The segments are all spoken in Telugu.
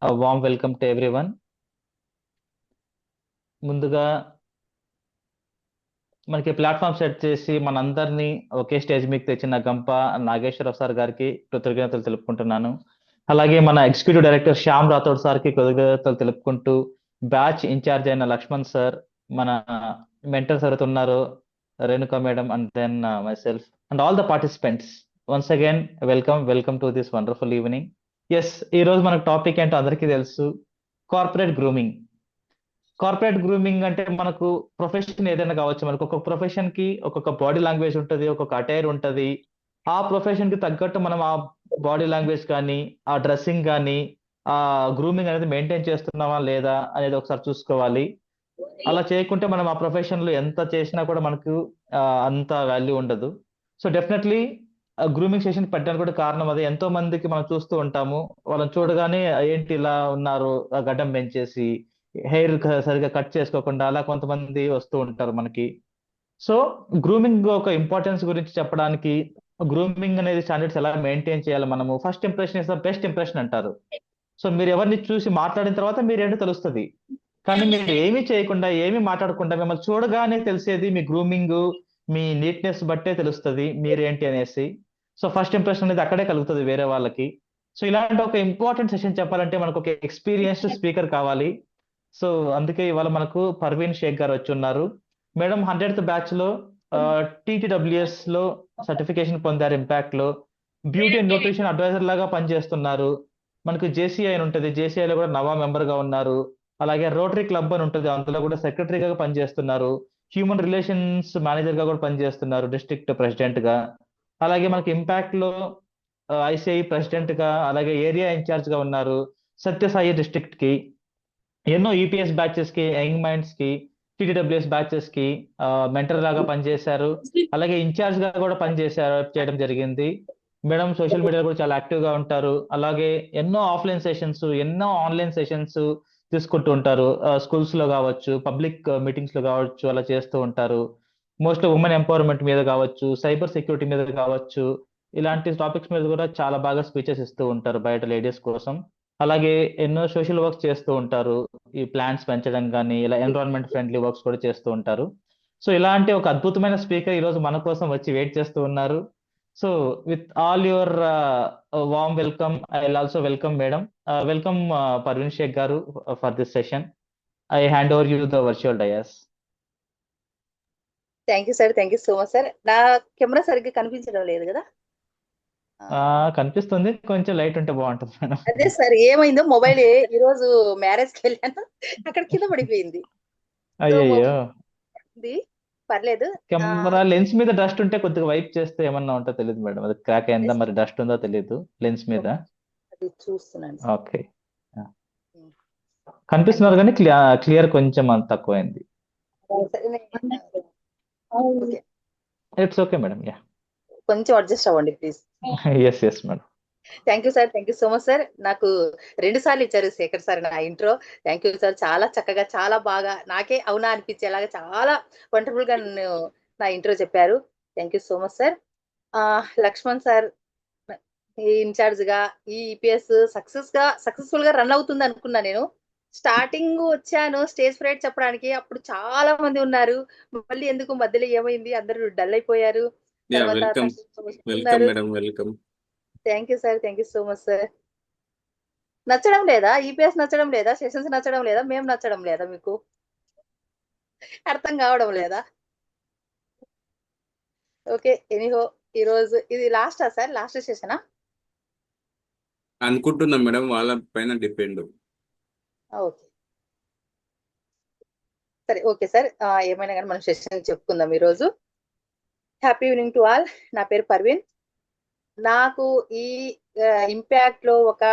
Warm welcome to everyone. ముందుగా మనకి ప్లాట్ఫామ్ సెట్ చేసి మనందరినీ ఒకే స్టేజ్ మీకు తెచ్చిన గంప నాగేశ్వరరావు సార్ గారికి కృతజ్ఞతలు తెలుపుకుంటున్నాను. అలాగే మన ఎగ్జిక్యూటివ్ డైరెక్టర్ శ్యామ్ రాథోడ్ సార్కి కృతజ్ఞతలు తెలుపుకుంటూ, బ్యాచ్ ఇన్ఛార్జ్ అయిన లక్ష్మణ్ సార్, మన మెంటర్స్ ఎవరైతే ఉన్నారో Renuka madam, and then myself and all the participants, once again welcome to this wonderful evening. Yes, ఈ రోజు మనకు టాపిక్ ఏంటో అందరికీ తెలుసు, కార్పొరేట్ గ్రూమింగ్. కార్పొరేట్ గ్రూమింగ్ అంటే మనకు ప్రొఫెషన్ ఏదైనా కావచ్చు. మనకు ఒక్కొక్క ప్రొఫెషన్ కి ఒక్కొక్క బాడీ లాంగ్వేజ్ ఉంటుంది, ఒక్కొక్క అటైర్ ఉంటుంది. ఆ ప్రొఫెషన్ కి తగ్గట్టు మనం ఆ బాడీ లాంగ్వేజ్ కానీ, ఆ డ్రెస్సింగ్ కానీ, ఆ గ్రూమింగ్ అనేది మెయింటైన్ చేస్తున్నామా లేదా అనేది ఒకసారి చూసుకోవాలి. అలా చేయకుంటే మనం ఆ ప్రొఫెషన్ లో ఎంత చేసినా కూడా మనకు అంత వాల్యూ ఉండదు. సో డెఫినెట్లీ గ్రూమింగ్ సెషన్ పెట్టడానికి కూడా కారణం అదే. ఎంతో మందికి మనం చూస్తూ ఉంటాము, వాళ్ళని చూడగానే ఏంటి ఇలా ఉన్నారు, ఆ గడ్డం పెంచేసి హెయిర్ సరిగా కట్ చేసుకోకుండా అలా కొంతమంది వస్తూ ఉంటారు మనకి. సో గ్రూమింగ్ ఒక ఇంపార్టెన్స్ గురించి చెప్పడానికి, గ్రూమింగ్ అనేది స్టాండర్డ్స్ ఎలా మెయింటైన్ చేయాలి, మనము first impression is the best impression అంటారు. సో మీరు ఎవరిని చూసి మాట్లాడిన తర్వాత మీరేంటో తెలుస్తుంది. కానీ మీరు ఏమీ చేయకుండా, ఏమీ మాట్లాడకుండా మిమ్మల్ని చూడగానే తెలిసేది మీ గ్రూమింగ్, మీ నీట్నెస్ బట్టే తెలుస్తుంది మీరేంటి అనేసి. సో ఫస్ట్ ఇంప్రెషన్ అనేది అక్కడే కలుగుతుంది వేరే వాళ్ళకి. సో ఇలాంటి ఒక ఇంపార్టెంట్ సెషన్ చెప్పాలంటే మనకు ఒక ఎక్స్పీరియన్స్డ్ స్పీకర్ కావాలి. సో అందుకే ఇవాళ మనకు పర్వీన్ షేక్ గారు వచ్చి ఉన్నారు. మేడం 100th బ్యాచ్ లో టీటీడబ్ల్యూఎస్ లో సర్టిఫికేషన్ పొందారు. ఇంపాక్ట్ లో బ్యూటీ అండ్ న్యూట్రిషన్ అడ్వైజర్ లాగా పనిచేస్తున్నారు. మనకు జేసీఐ అని ఉంటుంది, జేసీఐలో కూడా నవా మెంబర్ గా ఉన్నారు. అలాగే రోటరీ క్లబ్ అని ఉంటుంది, అందులో కూడా సెక్రటరీగా పనిచేస్తున్నారు. హ్యూమన్ రిలేషన్స్ మేనేజర్ గా కూడా పనిచేస్తున్నారు, డిస్ట్రిక్ట్ ప్రెసిడెంట్ గా. అలాగే మనకి ఇంపాక్ట్ లో ఐసిఐ ప్రెసిడెంట్ గా, అలాగే ఏరియా ఇన్ఛార్జ్ గా ఉన్నారు సత్యసాయి డిస్ట్రిక్ట్ కి. ఎన్నో ఈపీఎస్ బ్యాచెస్ కి, యంగ్ మైండ్స్ కి, టీటీడబ్ల్యూఎస్ బ్యాచెస్ కి మెంటర్ లాగా పనిచేశారు. అలాగే ఇన్ఛార్జ్ గా కూడా చేయడం జరిగింది. మేడం సోషల్ మీడియాలో కూడా చాలా యాక్టివ్ గా ఉంటారు. అలాగే ఎన్నో ఆఫ్లైన్ సెషన్స్, ఎన్నో ఆన్లైన్ సెషన్స్ తీసుకుంటూ ఉంటారు. స్కూల్స్ లో కావచ్చు, పబ్లిక్ మీటింగ్స్ లో కావచ్చు, అలా చేస్తూ ఉంటారు. మోస్ట్ ఉమెన్ ఎంపవర్మెంట్ మీద కావచ్చు, సైబర్ సెక్యూరిటీ మీద కావచ్చు, ఇలాంటి టాపిక్స్ మీద కూడా చాలా బాగా స్పీచెస్ ఇస్తూ ఉంటారు బయట లేడీస్ కోసం. అలాగే ఎన్నో సోషల్ వర్క్స్ చేస్తూ ఉంటారు. ఈ ప్లాంట్స్ పెంచడం కానీ, ఇలా ఎన్విరాన్మెంట్ ఫ్రెండ్లీ వర్క్స్ కూడా చేస్తూ ఉంటారు. సో ఇలాంటి ఒక అద్భుతమైన స్పీకర్ ఈ రోజు మన కోసం వచ్చి వెయిట్ చేస్తూ ఉన్నారు. So with all your warm welcome, I will also welcome madam. Welcome Parveen Shaik గారు for this session. I hand over you the virtual dais. Thank you sir, thank you so much sir. నా కెమెరా సరిగ్గా కనిపించడం లేదు కదా? కనిపిస్తుంది, కొంచెం లైట్ ఉంటే బాగుంటుంది మేడం. అదే సార్, ఏమైందో మొబైల్ ఈ రోజు మ్యారేజ్ కి వెళ్ళాను, అక్కడ కింద పడిపోయింది. సో అయ్యయ్యో, పర్లేదు. కెమెరా లెన్స్ మీద డస్ట్ ఉంటే కొద్దిగా వైప్ చేస్తే ఏమన్నా ఉంటో తెలియదు మేడం. అది క్రాక్ అయిందా, మరి డస్ట్ ఉందో తెలియదు లెన్స్ మీద. అది చూస్తున్నాను. ఓకే, కనిపిస్తున్నారు కానీ క్లియర్ కొంచెం అంత తక్కువైంది. ఇట్స్ ఓకే మేడం, యా కొంచెం అడ్జస్ట్ అవ్వండి please. Yes yes madam. Thank you sir, thank you so much sir. నాకు 2 సార్లు ఇచ్చారు శేఖర్ సార్ నా ఇంట్రో. థ్యాంక్ యూ సార్, చాలా చక్కగా, చాలా బాగా, నాకే అవునా అనిపించేలాగా చాలా వండర్ఫుల్ గా నా ఇంట్రో చెప్పారు. Thank you so much sir. Laxman sir ఈ ఇన్ఛార్జ్ గా ఈ ఈపీఎస్ సక్సెస్ఫుల్ గా రన్ అవుతుంది అనుకున్నా. నేను స్టార్టింగ్ వచ్చాను స్టేజ్ ఫ్రైట్ చెప్పడానికి, అప్పుడు చాలా మంది ఉన్నారు. మళ్ళీ ఎందుకు మధ్యలో ఏమైంది, అందరూ డల్ అయిపోయారు. Thank you sir, thank you so much sir. నచ్చడం లేదా ఈపీఎస్, నచ్చడం లేదా సెషన్స్, నచ్చడం లేదా మేము నచ్చడం లేదా, మీకు అర్థం కావడం లేదా? ఓకే, ఎనీహో ఈ రోజు ఇది లాస్టా సార్, లాస్ట్ సెషనా అనుకుంటున్నా మేడం, వాళ్ళ పైన డిపెండ్. ఓకే సరే, ఓకే సార్. ఏమైనా కానీ మనం సెషన్ చెప్పుకుందాం ఈరోజు. Happy evening to all. నా పేరు పర్వీన్. నాకు ఈ ఇంపాక్ట్ లో ఒక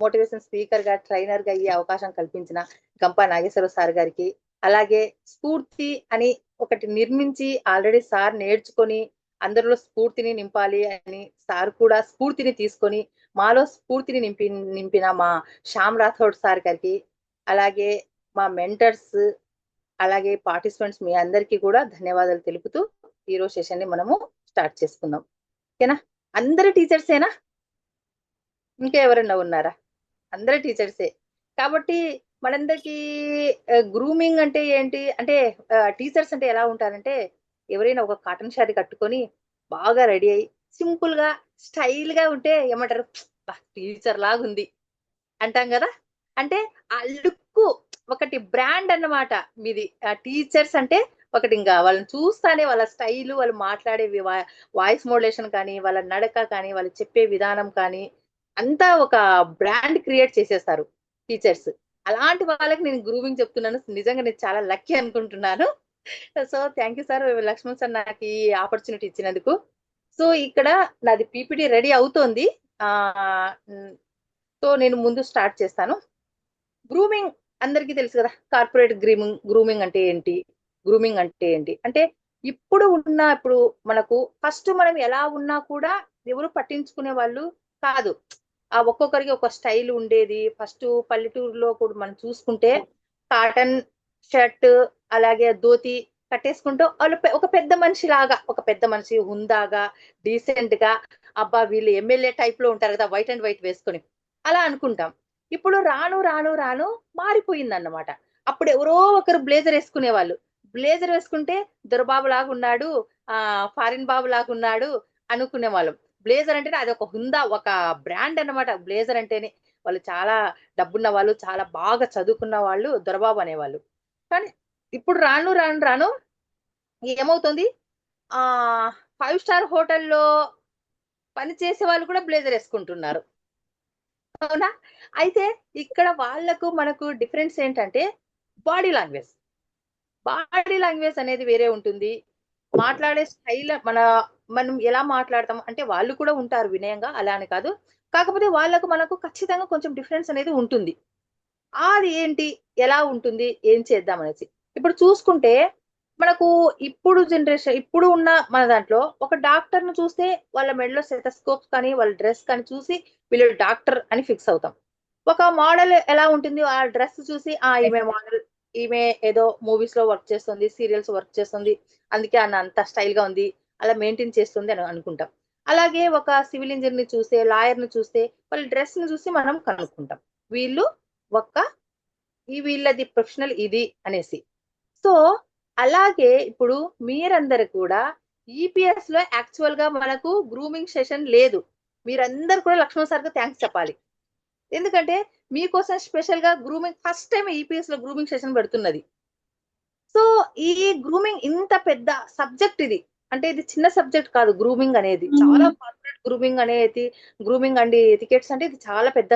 మోటివేషన్ స్పీకర్ గా, ట్రైనర్ గా అయ్యే అవకాశం కల్పించిన గంపా నాగేశ్వరరావు సార్ గారికి, అలాగే స్ఫూర్తి అని ఒకటి నిర్మించి ఆల్రెడీ సార్ నేర్చుకొని అందరిలో స్ఫూర్తిని నింపాలి అని సార్ కూడా స్ఫూర్తిని తీసుకొని మాలో స్ఫూర్తిని నింపిన మా శ్యామ్ రాథోడ్ సార్ గారికి, అలాగే మా మెంటర్స్, అలాగే పార్టిసిపెంట్స్ మీ అందరికీ కూడా ధన్యవాదాలు తెలుపుతూ ఈరోజు సెషన్ ని మనము స్టార్ట్ చేసుకుందాం. ఓకేనా? అందరు టీచర్సేనా, ఇంకా ఎవరన్నా ఉన్నారా? అందరు టీచర్సే. కాబట్టి మనందరికి గ్రూమింగ్ అంటే ఏంటి అంటే టీచర్స్ అంటే ఎలా ఉంటారంటే ఎవరైనా ఒక కాటన్ శారీ కట్టుకొని బాగా రెడీ అయ్యి సింపుల్ గా స్టైల్ గా ఉంటే ఏమంటారు, టీచర్ లాగా ఉంది అంటాం కదా. అంటే ఆ లుక్ ఒకటి బ్రాండ్ అన్నమాట మీది. ఆ టీచర్స్ అంటే ఒకటి, ఇంకా వాళ్ళని చూస్తానే వాళ్ళ స్టైల్, వాళ్ళు మాట్లాడే వాయిస్ మోడ్యులేషన్ కానీ, వాళ్ళ నడక కానీ, వాళ్ళు చెప్పే విధానం కానీ అంతా ఒక బ్రాండ్ క్రియేట్ చేసేస్తారు టీచర్స్. అలాంటి వాళ్ళకి నేను గ్రూమింగ్ చెప్తున్నాను. నిజంగా నేను చాలా లక్కీ అనుకుంటున్నాను. So thank you sir, Laxman sir, నాకు ఈ ఆపర్చునిటీ ఇచ్చినందుకు. సో ఇక్కడ నాది పీపీటీ రెడీ అవుతోంది. ఆ సో నేను ముందు స్టార్ట్ చేస్తాను. గ్రూమింగ్ అందరికీ తెలుసు కదా, కార్పొరేట్ గ్రూమింగ్ అంటే ఏంటి, గ్రూమింగ్ అంటే ఏంటి అంటే ఇప్పుడు మనకు ఫస్ట్ మనం ఎలా ఉన్నా కూడా ఎవరు పట్టించుకునే వాళ్ళు కాదు. ఆ ఒక్కొక్కరికి ఒక స్టైల్ ఉండేది. ఫస్ట్ పల్లెటూరులో కూడా మనం చూసుకుంటే కాటన్ షర్ట్ అలాగే ధోతి కట్టేసుకుంటూ వాళ్ళు ఒక పెద్ద మనిషి లాగా, ఒక పెద్ద మనిషి హుందాగా డీసెంట్ గా, అబ్బా వీళ్ళు ఎమ్మెల్యే టైప్ లో ఉంటారు కదా వైట్ అండ్ వైట్ వేసుకొని, అలా అనుకుంటాం. ఇప్పుడు రాను రాను రాను మారిపోయింది అన్నమాట. అప్పుడు ఎవరో ఒకరు బ్లేజర్ వేసుకునే వాళ్ళు. బ్లేజర్ వేసుకుంటే దొరబాబు లాగా ఉన్నాడు, ఫారిన్ బాబు లాగా ఉన్నాడు అనుకునే వాళ్ళం. బ్లేజర్ అంటేనే అది ఒక హుందా, ఒక బ్రాండ్ అన్నమాట. బ్లేజర్ అంటేనే వాళ్ళు చాలా డబ్బున్న వాళ్ళు, చాలా బాగా చదువుకున్న వాళ్ళు దొరబాబు అనేవాళ్ళు. కానీ ఇప్పుడు రాను రాను రాను ఏమవుతుంది, ఆ 5 స్టార్ హోటల్లో పని చేసే వాళ్ళు కూడా బ్లేజర్ వేసుకుంటున్నారు. అవునా? అయితే ఇక్కడ వాళ్ళకు మనకు డిఫరెన్స్ ఏంటంటే బాడీ లాంగ్వేజ్. బాడీ లాంగ్వేజ్ అనేది వేరే ఉంటుంది. మాట్లాడే స్టైల్ మనం ఎలా మాట్లాడతాం అంటే వాళ్ళు కూడా ఉంటారు వినయంగా, అలా అని కాదు. కాకపోతే వాళ్ళకు మనకు ఖచ్చితంగా కొంచెం డిఫరెన్స్ అనేది ఉంటుంది. అది ఏంటి, ఎలా ఉంటుంది, ఏం చేద్దాం అనేసి. ఇప్పుడు చూసుకుంటే మనకు ఇప్పుడు ఉన్న మన దాంట్లో ఒక డాక్టర్ ను చూస్తే వాళ్ళ మెడలో స్టెథోస్కోప్స్ కానీ వాళ్ళ డ్రెస్ కానీ చూసి వీళ్ళు డాక్టర్ అని ఫిక్స్ అవుతాం. ఒక మోడల్ ఎలా ఉంటుంది, ఆ డ్రెస్ చూసి ఈమె మోడల్, ఈమె ఏదో మూవీస్ లో వర్క్ చేస్తుంది, సీరియల్స్ వర్క్ చేస్తుంది, అందుకే అంత స్టైల్ గా ఉంది, అలా మెయింటైన్ చేస్తుంది అని అనుకుంటాం. అలాగే ఒక సివిల్ ఇంజనీర్ ని చూస్తే, లాయర్ ని చూస్తే వాళ్ళ డ్రెస్ ని చూసి మనం కనుక్కుంటాం, వీళ్ళు ఒక వీళ్ళది ప్రొఫెషనల్ ఇది అనేసి. సో అలాగే ఇప్పుడు మీరందరు కూడా ఈపీఎస్ లో యాక్చువల్ గా మనకు గ్రూమింగ్ సెషన్ లేదు. మీరందరు కూడా లక్ష్మణ్ సార్ కు థ్యాంక్స్ చెప్పాలి. ఎందుకంటే మీకోసం స్పెషల్ గా గ్రూమింగ్ ఫస్ట్ టైం ఈపీఎస్ లో గ్రూమింగ్ సెషన్ పెడుతున్నది. సో ఈ గ్రూమింగ్ ఇంత పెద్ద సబ్జెక్ట్ ఇది, అంటే ఇది చిన్న సబ్జెక్ట్ కాదు. గ్రూమింగ్ అనేది చాలా కార్పొరేట్ గ్రూమింగ్ అండ్ ఎటికెట్స్ అంటే ఇది చాలా పెద్ద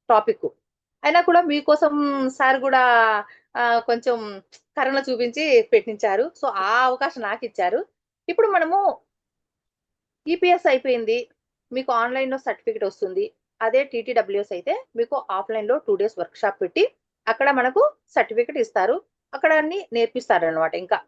టాపిక్. అయినా కూడా మీకోసం సార్ కూడా కొంచెం కరుణ చూపించి పెట్టించారు. సో ఆ అవకాశం నాకు ఇచ్చారు. ఇప్పుడు మనము ఈపీఎస్ అయిపోయింది, మీకు ఆన్లైన్ లో సర్టిఫికేట్ వస్తుంది. అదే టీటీడబ్ల్యూఎస్ అయితే మీకు ఆఫ్లైన్ లో 2 days వర్క్ షాప్ పెట్టి అక్కడ మనకు సర్టిఫికేట్ ఇస్తారు. అక్కడ అన్ని నేర్పిస్తారు అనమాట. ఇంకా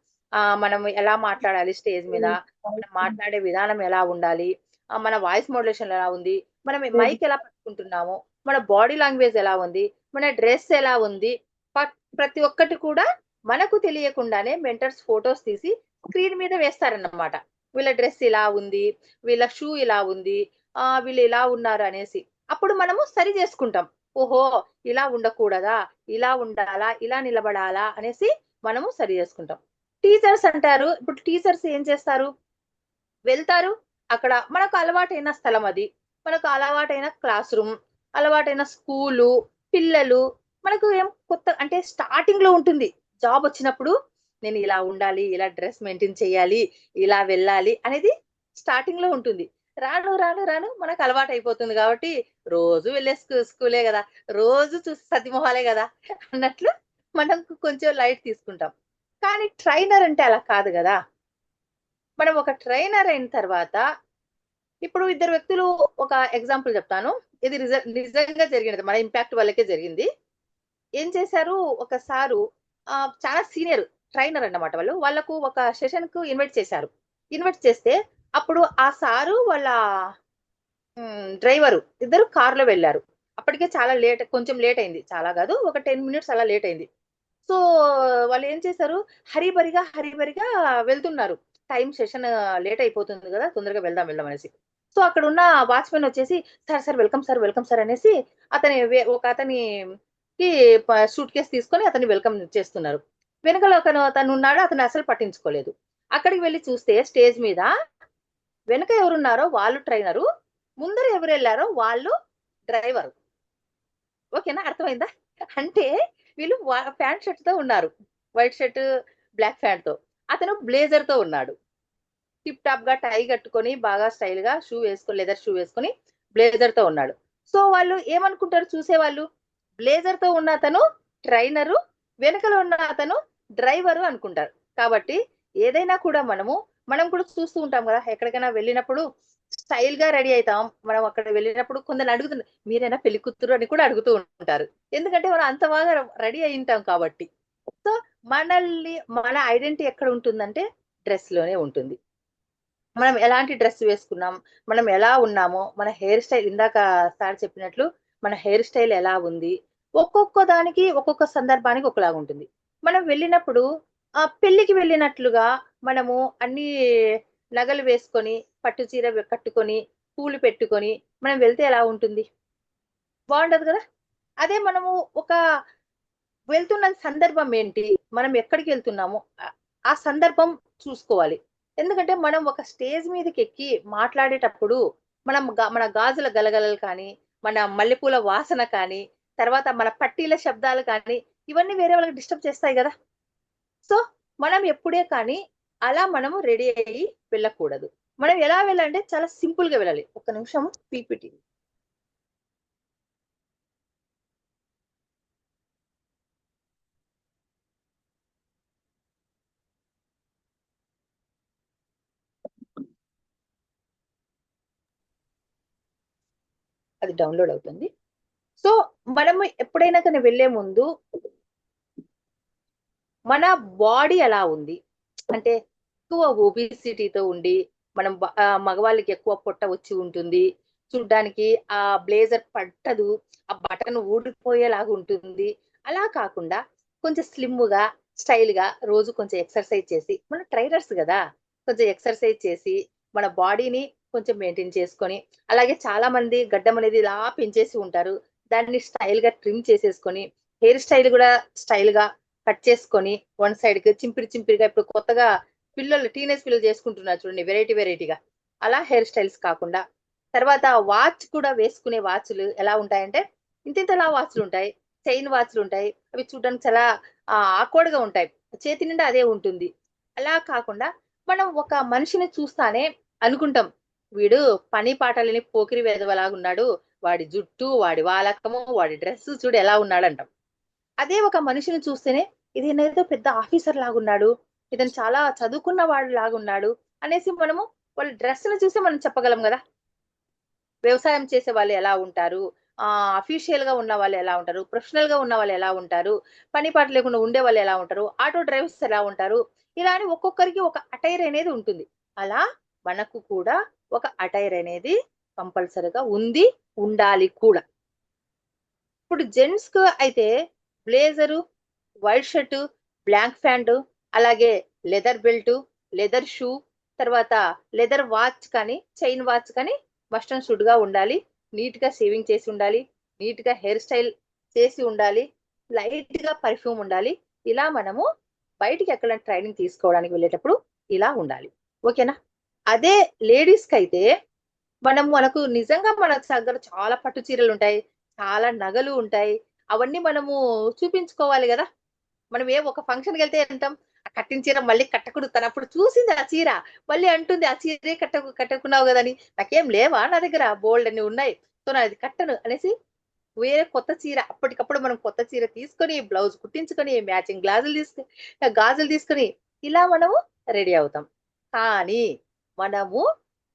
మనం ఎలా మాట్లాడాలి స్టేజ్ మీద, మనం మాట్లాడే విధానం ఎలా ఉండాలి, మన వాయిస్ మోడ్యులేషన్ ఎలా ఉంది, మనం మైక్ ఎలా పట్టుకుంటున్నాము, మన బాడీ లాంగ్వేజ్ ఎలా ఉంది, మన డ్రెస్ ఎలా ఉంది, ప్రతి ఒక్కటి కూడా మనకు తెలియకుండానే మెంటర్స్ ఫొటోస్ తీసి స్క్రీన్ మీద వేస్తారన్నమాట. వీళ్ళ డ్రెస్ ఇలా ఉంది, వీళ్ళ షూ ఇలా ఉంది, వీళ్ళు ఇలా ఉన్నారు అనేసి. అప్పుడు మనము సరి చేసుకుంటాం. ఓహో ఇలా ఉండకూడదా, ఇలా ఉండాలా, ఇలా నిలబడాలా అనేసి మనము సరి చేసుకుంటాం. టీచర్స్ అంటారు, ఇప్పుడు టీచర్స్ ఏం చేస్తారు, వెళ్తారు అక్కడ మనకు అలవాటైన స్థలం అది, మనకు అలవాటైన క్లాస్ రూమ్, అలవాటైన స్కూలు, పిల్లలు, మనకు ఏం కొత్త అంటే స్టార్టింగ్ లో ఉంటుంది. జాబ్ వచ్చినప్పుడు నేను ఇలా ఉండాలి, ఇలా డ్రెస్ మెయింటైన్ చేయాలి, ఇలా వెళ్ళాలి అనేది స్టార్టింగ్ లో ఉంటుంది. రాను రాను రాను మనకు అలవాటు అయిపోతుంది కాబట్టి రోజు వెళ్ళే స్కూలే కదా, రోజు చూసి సతిమొహాలే కదా అన్నట్లు మనం కొంచెం లైట్ తీసుకుంటాం. కానీ ట్రైనర్ అంటే అలా కాదు కదా. మనం ఒక ట్రైనర్ అయిన తర్వాత ఇప్పుడు ఇద్దరు వ్యక్తులు, ఒక ఎగ్జాంపుల్ చెప్తాను, ఇది నిజంగా జరిగినది, మన ఇంపాక్ట్ వాళ్ళకే జరిగింది. ఏం చేశారు, ఒక సారు చాలా సీనియర్ ట్రైనర్ అన్నమాట. వాళ్ళకు ఒక సెషన్ కు ఇన్వైట్ చేశారు. ఇన్వైట్ చేస్తే అప్పుడు ఆ సారు వాళ్ళ డ్రైవరు ఇద్దరు కారులో వెళ్ళారు. అప్పటికే చాలా కొంచెం లేట్ అయింది, చాలా కాదు ఒక 10 minutes అలా లేట్ అయింది. సో వాళ్ళు ఏం చేశారు, హరిబరిగా వెళ్తున్నారు. టైం సెషన్ లేట్ అయిపోతుంది కదా, తొందరగా వెళ్దాం అనేసి. సో అక్కడ ఉన్న వాచ్మెన్ వచ్చేసి సార్ వెల్కమ్ సార్ అనేసి ఒక అతనికి కి సూట్ కేసు తీసుకొని అతన్ని వెల్కమ్ చేస్తున్నారు. వెనకాల తను ఉన్నాడు, అతను అసలు పట్టించుకోలేదు. అక్కడికి వెళ్ళి చూస్తే స్టేజ్ మీద వెనక ఎవరున్నారో వాళ్ళు ట్రైనరు, ముందర ఎవరు వెళ్ళారో వాళ్ళు డ్రైవరు. ఓకేనా, అర్థమైందా? అంటే వీళ్ళు ప్యాంట్ షర్ట్ తో ఉన్నారు, వైట్ షర్ట్ బ్లాక్ ప్యాంట్ తో. అతను బ్లేజర్ తో ఉన్నాడు, టిప్ టాప్ గా టై కట్టుకొని బాగా స్టైల్ గా షూ వేసుకొని, లెదర్ షూ వేసుకొని బ్లేజర్ తో ఉన్నాడు. సో వాళ్ళు ఏమనుకుంటారు చూసేవాళ్ళు, బ్లేజర్ తో ఉన్న అతను ట్రైనరు, వెనకలో ఉన్న అతను డ్రైవరు అనుకుంటారు. కాబట్టి ఏదైనా కూడా మనం కూడా చూస్తూ ఉంటాం కదా, ఎక్కడికైనా వెళ్ళినప్పుడు స్టైల్ గా రెడీ అవుతాం. మనం అక్కడ వెళ్ళినప్పుడు కొందరు అడుగుతుంది, మీరైనా పెళ్లి కూతురు అని కూడా అడుగుతూ ఉంటారు. ఎందుకంటే మనం అంత బాగా రెడీ అయి ఉంటాం కాబట్టి. సో మన ఐడెంటిటీ ఎక్కడ ఉంటుందంటే డ్రెస్ లోనే ఉంటుంది. మనం ఎలాంటి డ్రెస్ వేసుకున్నాం, మనం ఎలా ఉన్నామో, మన హెయిర్ స్టైల్, ఇందాక సార్ చెప్పినట్లు మన హెయిర్ స్టైల్ ఎలా ఉంది, ఒక్కొక్క దానికి ఒక్కొక్క సందర్భానికి ఒకలాగా ఉంటుంది. మనం వెళ్ళినప్పుడు పెళ్లికి వెళ్ళినట్లుగా మనము అన్ని నగలు వేసుకొని, పట్టు చీర కట్టుకొని, పూలు పెట్టుకొని మనం వెళ్తే ఎలా ఉంటుంది? బాగుండదు కదా. అదే మనము ఒక వెళ్తున్న సందర్భం ఏంటి, మనం ఎక్కడికి వెళ్తున్నామో ఆ సందర్భం చూసుకోవాలి. ఎందుకంటే మనం ఒక స్టేజ్ మీదకి ఎక్కి మాట్లాడేటప్పుడు మన గాజుల గలగలలు కానీ, మన మల్లెపూల వాసన కానీ, తర్వాత మన పట్టీల శబ్దాలు కానీ, ఇవన్నీ వేరే వాళ్ళకి డిస్టర్బ్ చేస్తాయి కదా. సో మనం ఎప్పుడే కానీ అలా మనము రెడీ అయ్యి వెళ్ళకూడదు. మనం ఎలా వెళ్ళాలంటే చాలా సింపుల్ గా వెళ్ళాలి. ఒక్క నిమిషం పీపీటీ. అది డౌన్లోడ్ అవుతుంది. సో మనము ఎప్పుడైనా కానీ వెళ్లే ముందు మన బాడీ ఎలా ఉంది అంటే, ఎక్కువ ఒబిసిటీతో ఉండి మనం మగవాళ్ళకి ఎక్కువ పొట్ట వచ్చి ఉంటుంది, చూడ్డానికి ఆ బ్లేజర్ పట్టదు, ఆ బటన్ ఊడిపోయేలాగా ఉంటుంది. అలా కాకుండా కొంచెం స్లిమ్ గా స్టైల్ గా రోజు కొంచెం ఎక్సర్సైజ్ చేసి, మన ట్రైనర్స్ కదా, కొంచెం ఎక్సర్సైజ్ చేసి మన బాడీని కొంచెం మెయింటైన్ చేసుకొని, అలాగే చాలా మంది గడ్డం అనేది ఇలా పెంచేసి ఉంటారు, దాన్ని స్టైల్ గా ట్రిమ్ చేసేసుకొని, హెయిర్ స్టైల్ కూడా స్టైల్ గా కట్ చేసుకొని, వన్ సైడ్ కి చింపిరిగా, ఇప్పుడు కొత్తగా టీనేజ్ పిల్లలు చేసుకుంటున్నారు చూడండి, వెరైటీగా. అలా హెయిర్ స్టైల్స్ కాకుండా, తర్వాత వాచ్ కూడా వేసుకునే వాచ్లు ఎలా ఉంటాయంటే, ఇంతలా వాచ్లు ఉంటాయి, చైన్ వాచ్లు ఉంటాయి, అవి చూడడానికి చాలా ఆక్వర్డ్ గా ఉంటాయి, చేతి నిండా అదే ఉంటుంది. అలా కాకుండా మనం ఒక మనిషిని చూస్తానే అనుకుంటాం, వీడు పని పాటలని పోకిరి వెధవలాగా ఉన్నాడు, వాడి జుట్టు, వాడి వాలకము, వాడి డ్రెస్ చూడు ఎలా ఉన్నాడు అంటాం. అదే ఒక మనిషిని చూస్తేనే, ఇది ఏదో పెద్ద ఆఫీసర్ లాగున్నాడు, ఇతను చాలా చదువుకున్న వాడు లాగున్నాడు అనేసి మనము వాళ్ళ డ్రెస్ ని చూసి మనం చెప్పగలం కదా. వ్యవసాయం చేసే వాళ్ళు ఎలా ఉంటారు, అఫీషియల్ గా ఉన్న వాళ్ళు ఎలా ఉంటారు, ప్రొఫెషనల్ గా ఉన్న వాళ్ళు ఎలా ఉంటారు, పని పాట లేకుండా ఉండే వాళ్ళు ఎలా ఉంటారు, ఆటో డ్రైవర్స్ ఎలా ఉంటారు, ఇలా అని ఒక్కొక్కరికి ఒక అటైర్ అనేది ఉంటుంది. అలా మనకు కూడా ఒక అటైర్ అనేది కంపల్సరీగా ఉంది, ఉండాలి కూడా. ఇప్పుడు జెంట్స్ కు అయితే blazer, white shirt, black pant, అలాగే లెదర్ బెల్ట్, లెదర్ షూ, తర్వాత లెదర్ వాచ్ కానీ, చైన్ వాచ్ కానీ మస్ట్ అండ్ షుడ్ గా ఉండాలి. నీట్ గా షేవింగ్ చేసి ఉండాలి, నీట్ గా హెయిర్ స్టైల్ చేసి ఉండాలి, లైట్ గా పర్ఫ్యూమ్ ఉండాలి. ఇలా మనము బయటికి ఎక్కడ ట్రైనింగ్ తీసుకోవడానికి వెళ్ళేటప్పుడు ఇలా ఉండాలి. ఓకేనా. అదే లేడీస్ కి అయితే మనకు నిజంగా మన దగ్గర చాలా పట్టు చీరలు ఉంటాయి, చాలా నగలు ఉంటాయి, అవన్నీ మనము చూపించుకోవాలి కదా. మనం ఒక ఫంక్షన్కి వెళ్తే అంటాం, కట్టిన చీర మళ్ళీ కట్టకూడదు, తను అప్పుడు చూసింది ఆ చీర మళ్ళీ అంటుంది, ఆ చీరే కట్టుకున్నావు కదని, నాకేం లేవా, నా దగ్గర బోల్డ్ అన్ని ఉన్నాయి, సో నా అది కట్టను అనేసి వేరే కొత్త చీర అప్పటికప్పుడు మనం కొత్త చీర తీసుకొని, బ్లౌజ్ కుట్టించుకొని, మ్యాచింగ్ గాజులు తీసుకొని ఇలా మనము రెడీ అవుతాం. కానీ మనము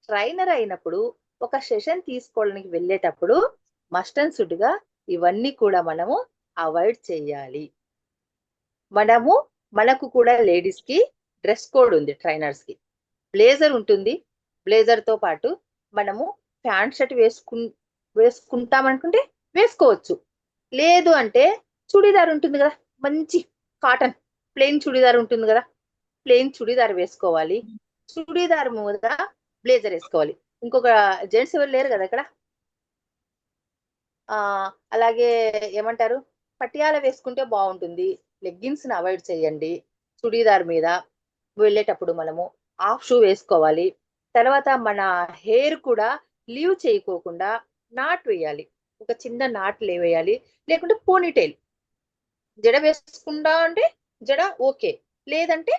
ట్రైనర్ అయినప్పుడు, ఒక సెషన్ తీసుకోవడానికి వెళ్ళేటప్పుడు మస్ట్ అండ్ షుడ్ గా ఇవన్నీ కూడా మనము అవాయిడ్ చేయాలి. మనకు కూడా లేడీస్ కి డ్రెస్ కోడ్ ఉంది, ట్రైనర్స్ కి బ్లేజర్ ఉంటుంది, బ్లేజర్ తో పాటు మనము ప్యాంట్ షర్ట్ వేసుకుంటాం అనుకుంటే వేసుకోవచ్చు, లేదు అంటే చుడీదార్ ఉంటుంది కదా, మంచి కాటన్ ప్లెయిన్ చుడీదార్ ఉంటుంది కదా, ప్లెయిన్ చుడీదార్ వేసుకోవాలి, చుడీదార్ మీద బ్లేజర్ వేసుకోవాలి. ఇంకొక జెంట్స్ ఎవరు లేరు కదా ఇక్కడ. అలాగే ఏమంటారు, పటియాల వేసుకుంటే బాగుంటుంది. లెగ్గిన్స్ ని అవాయిడ్ చేయండి. చుడీదార్ మీద వెళ్ళేటప్పుడు మనము హాఫ్ షూ వేసుకోవాలి. తర్వాత మన హెయిర్ కూడా లీవ్ చేయకోకుండా నాట్ వేయాలి. ఒక చిన్న నాట్ వేయాలి. లేకుంటే పోనీటైల్ జడ వేసుకుంటా అంటే జడ ఓకే, లేదంటే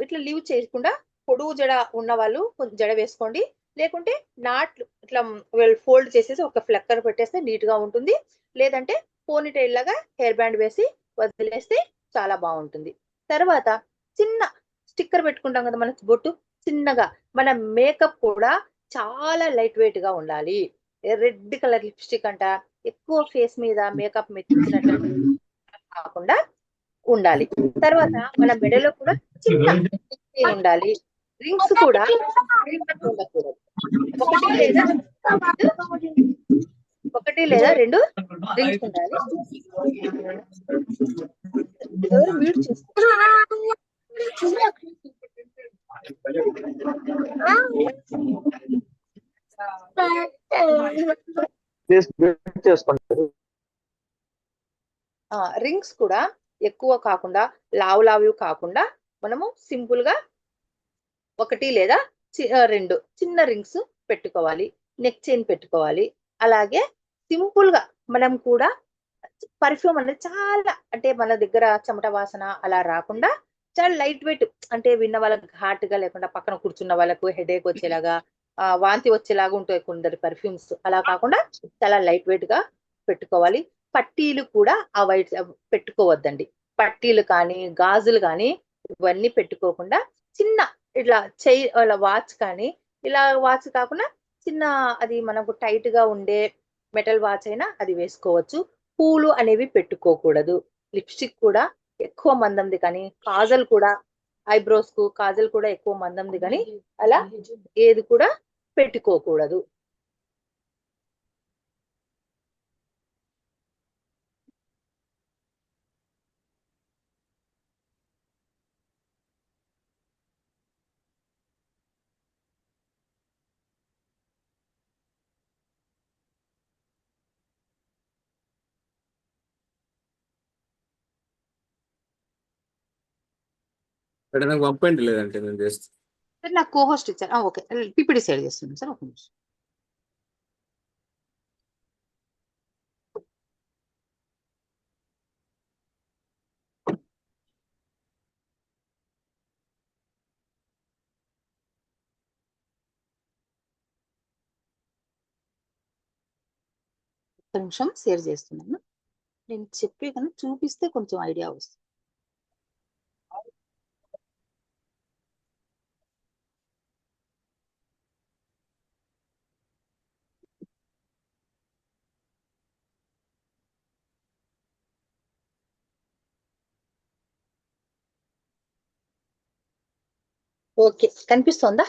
ఇట్లా లీవ్ చేయకుండా పొడుగు జడ ఉన్న వాళ్ళు కొంచెం జడ వేసుకోండి. లేకుంటే నాట్లు ఇట్లా ఫోల్డ్ చేసేసి ఒక ఫ్లక్కర్ పెట్టేస్తే నీట్ గా ఉంటుంది. లేదంటే పోనీటైల్ లాగా హెయిర్ బ్యాండ్ వేసి వదిలేస్తే చాలా బాగుంటుంది. తర్వాత చిన్న స్టిక్కర్ పెట్టుకుంటాం కదా మన బొట్టు, చిన్నగా మన మేకప్ కూడా చాలా లైట్ వెయిట్ గా ఉండాలి. రెడ్ కలర్ లిప్స్టిక్ అంట ఎక్కువ ఫేస్ మీద మేకప్ మెచ్చినట్లు కాకుండా ఉండాలి. తర్వాత మన మెడలో కూడా చిన్న ఉండాలి. రింగ్స్ కూడా ఉండకూడదు. ఒకటి లేదా రెండు రింగ్స్ ఉండాలి. ఎవరు మ్యూట్ చేస్తారు? రింగ్స్ కూడా ఎక్కువ కాకుండా లావు లావు కాకుండా మనము సింపుల్ గా ఒకటి లేదా రెండు చిన్న రింగ్స్ పెట్టుకోవాలి. నెక్ చైన్ పెట్టుకోవాలి. అలాగే సింపుల్ గా మనం కూడా పర్ఫ్యూమ్ అనేది చాలా అంటే మన దగ్గర చెమట వాసన అలా రాకుండా చాలా లైట్ వెయిట్, అంటే విన్న వాళ్ళకి ఘాటుగా లేకుండా పక్కన కూర్చున్న వాళ్ళకు హెడేక్ వచ్చేలాగా వాంతి వచ్చేలాగా ఉంటాయి కొందరు పర్ఫ్యూమ్స్. అలా కాకుండా చాలా లైట్ వెయిట్ గా పెట్టుకోవాలి. పట్టీలు కూడా అవాయిడ్ పెట్టుకోవద్దండి. పట్టీలు కానీ గాజులు కానీ ఇవన్నీ పెట్టుకోకుండా చిన్న ఇట్లా వాచ్ కానీ ఇలా వాచ్ కాకుండా చిన్న అది మనకు టైట్ గా ఉండే మెటల్ వాచ్ అయినా అది వేసుకోవచ్చు. పూలు అనేవి పెట్టుకోకూడదు. లిప్స్టిక్ కూడా ఎక్కువ మందంది కానీ, కాజల్ కూడా ఐబ్రోస్ కు కాజల్ కూడా ఎక్కువ మందంది కానీ అలా ఏది కూడా పెట్టుకోకూడదు. ఇక్కడ నాకు పంపండి, లేదంటే నేను చేస్తాను. సార్ నాకు కోహోస్ట్ ఇచ్చారు. ఓకే, పిపిడి షేర్ చేస్తున్నాను సార్. ఒక నిమిషం. ఒక నిమిషం షేర్ చేస్తున్నాను. నేను చెప్పే కన్నా చూపిస్తే కొంచెం ఐడియా వస్తుంది. ఓకే, కనిపిస్తోందా?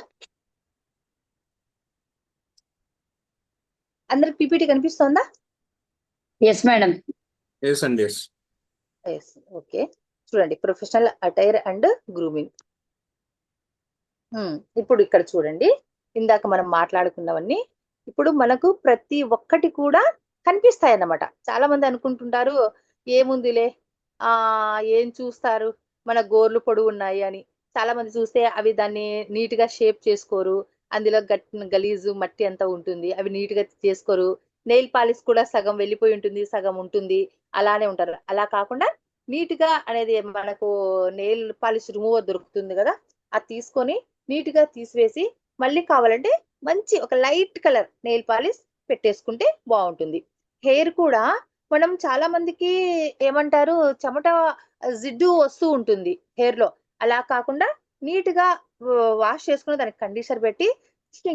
అందరికి పీపీటీ కనిపిస్తోందా? Yes madam. ఎస్ అండి, ఎస్. ఓకే, చూడండి, ప్రొఫెషనల్ అటైర్ అండ్ గ్రూమింగ్. ఇప్పుడు ఇక్కడ చూడండి, ఇందాక మనం మాట్లాడుకున్నవన్నీ ఇప్పుడు మనకు ప్రతి ఒక్కటి కూడా కనిపిస్తాయి అన్నమాట. చాలా మంది అనుకుంటుంటారు ఏముందిలే ఏం చూస్తారు, మన గోర్లు పొడవు ఉన్నాయి అని. చాలా మంది చూస్తే అవి దాన్ని నీట్ గా షేప్ చేసుకోరు. అందులో గలీజు మట్టి అంతా ఉంటుంది, అవి నీట్ గా చేసుకోరు. నెయిల్ పాలిష్ కూడా సగం వెళ్ళిపోయి ఉంటుంది, సగం ఉంటుంది, అలానే ఉంటారు. అలా కాకుండా నీట్ గా అనేది మనకు నెయిల్ పాలిష్ రిమూవర్ దొరుకుతుంది కదా, అది తీసుకొని నీట్ గా తీసివేసి మళ్ళీ కావాలంటే మంచి ఒక లైట్ కలర్ నెయిల్ పాలిష్ పెట్టేసుకుంటే బాగుంటుంది. హెయిర్ కూడా మనం చాలా మందికి ఏమంటారు చెమట జిడ్డు వస్తూ ఉంటుంది హెయిర్ లో. అలా కాకుండా నీట్ గా వాష్ చేసుకుని దానికి కండిషనర్ పెట్టి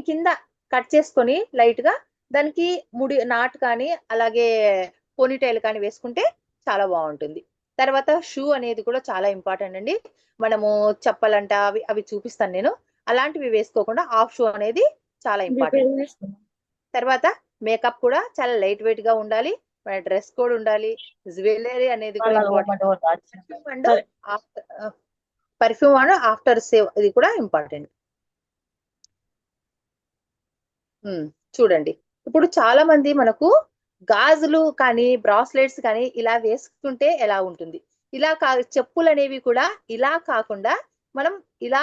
కింద కట్ చేసుకొని లైట్ గా దానికి ముడి నాట్ కానీ అలాగే పోనీటైల్ కానీ వేసుకుంటే చాలా బాగుంటుంది. తర్వాత షూ అనేది కూడా చాలా ఇంపార్టెంట్ అండి. మనము చెప్పాలంట అవి అవి చూపిస్తాను నేను. అలాంటివి వేసుకోకుండా హాఫ్ షూ అనేది చాలా ఇంపార్టెంట్. తర్వాత మేకప్ కూడా చాలా లైట్ వెయిట్ గా ఉండాలి. మన డ్రెస్ కోడ్ ఉండాలి. జ్యువెలరీ అనేది కూడా important. Perfume and after save ఇది కూడా ఇంపార్టెంట్. చూడండి, ఇప్పుడు చాలా మంది మనకు గాజులు కానీ బ్రాస్లెట్స్ కానీ ఇలా వేసుకుంటే ఎలా ఉంటుంది? ఇలా చెప్పులు అనేవి కూడా ఇలా కాకుండా మనం ఇలా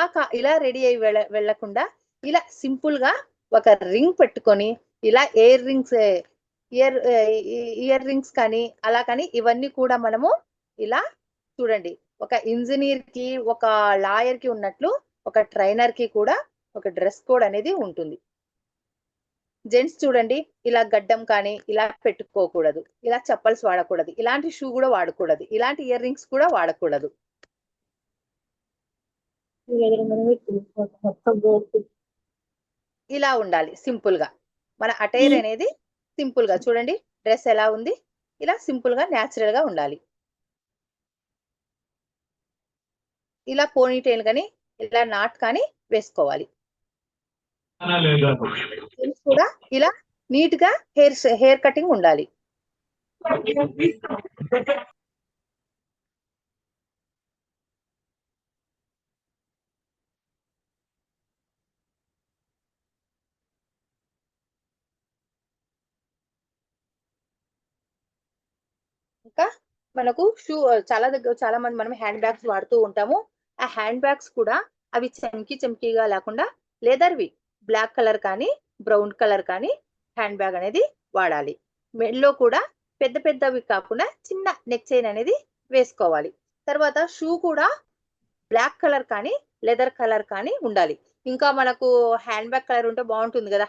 రెడీ అయ్యి వెళ్ళకుండా ఇలా సింపుల్ గా ఒక రింగ్ పెట్టుకొని ఇలా ఇయర్ రింగ్స్ కానీ అలా కానీ ఇవన్నీ కూడా మనము ఇలా చూడండి, ఒక ఇంజనీర్ కి ఒక లాయర్ కి ఉన్నట్లు ఒక ట్రైనర్ కి కూడా ఒక డ్రెస్ కోడ్ అనేది ఉంటుంది. జెంట్స్ చూడండి, ఇలా గడ్డం కానీ ఇలా పెట్టుకోకూడదు, ఇలా చెప్పల్స్ వాడకూడదు, ఇలాంటి షూ కూడా వాడకూడదు, ఇలాంటి ఇయర్ రింగ్స్ కూడా వాడకూడదు. ఇలా ఉండాలి సింపుల్ గా. మన అటైర్ అనేది సింపుల్ గా చూడండి, డ్రెస్ ఎలా ఉంది, ఇలా సింపుల్ గా న్యాచురల్ గా ఉండాలి. ఇలా పోనీటైల్ కానీ ఇలా నాట్ కానీ వేసుకోవాలి. కూడా ఇలా నీట్ గా హెయిర్ కటింగ్ ఉండాలి. ఇంకా మనకు షూ చాలా మంది మనం హ్యాండ్ బ్యాగ్స్ వాడుతూ ఉంటాము. ఆ హ్యాండ్ బ్యాగ్స్ కూడా అవి చమ్కీగా లేకుండా లెదర్వి బ్లాక్ కలర్ కానీ బ్రౌన్ కలర్ కానీ హ్యాండ్ బ్యాగ్ అనేది వాడాలి. మెడలో కూడా పెద్దవి కాకుండా చిన్న నెక్ చైన్ అనేది వేసుకోవాలి. తర్వాత షూ కూడా బ్లాక్ కలర్ కానీ లెదర్ కలర్ కానీ ఉండాలి. ఇంకా మనకు హ్యాండ్ బ్యాగ్ కలర్ ఉంటే బాగుంటుంది కదా,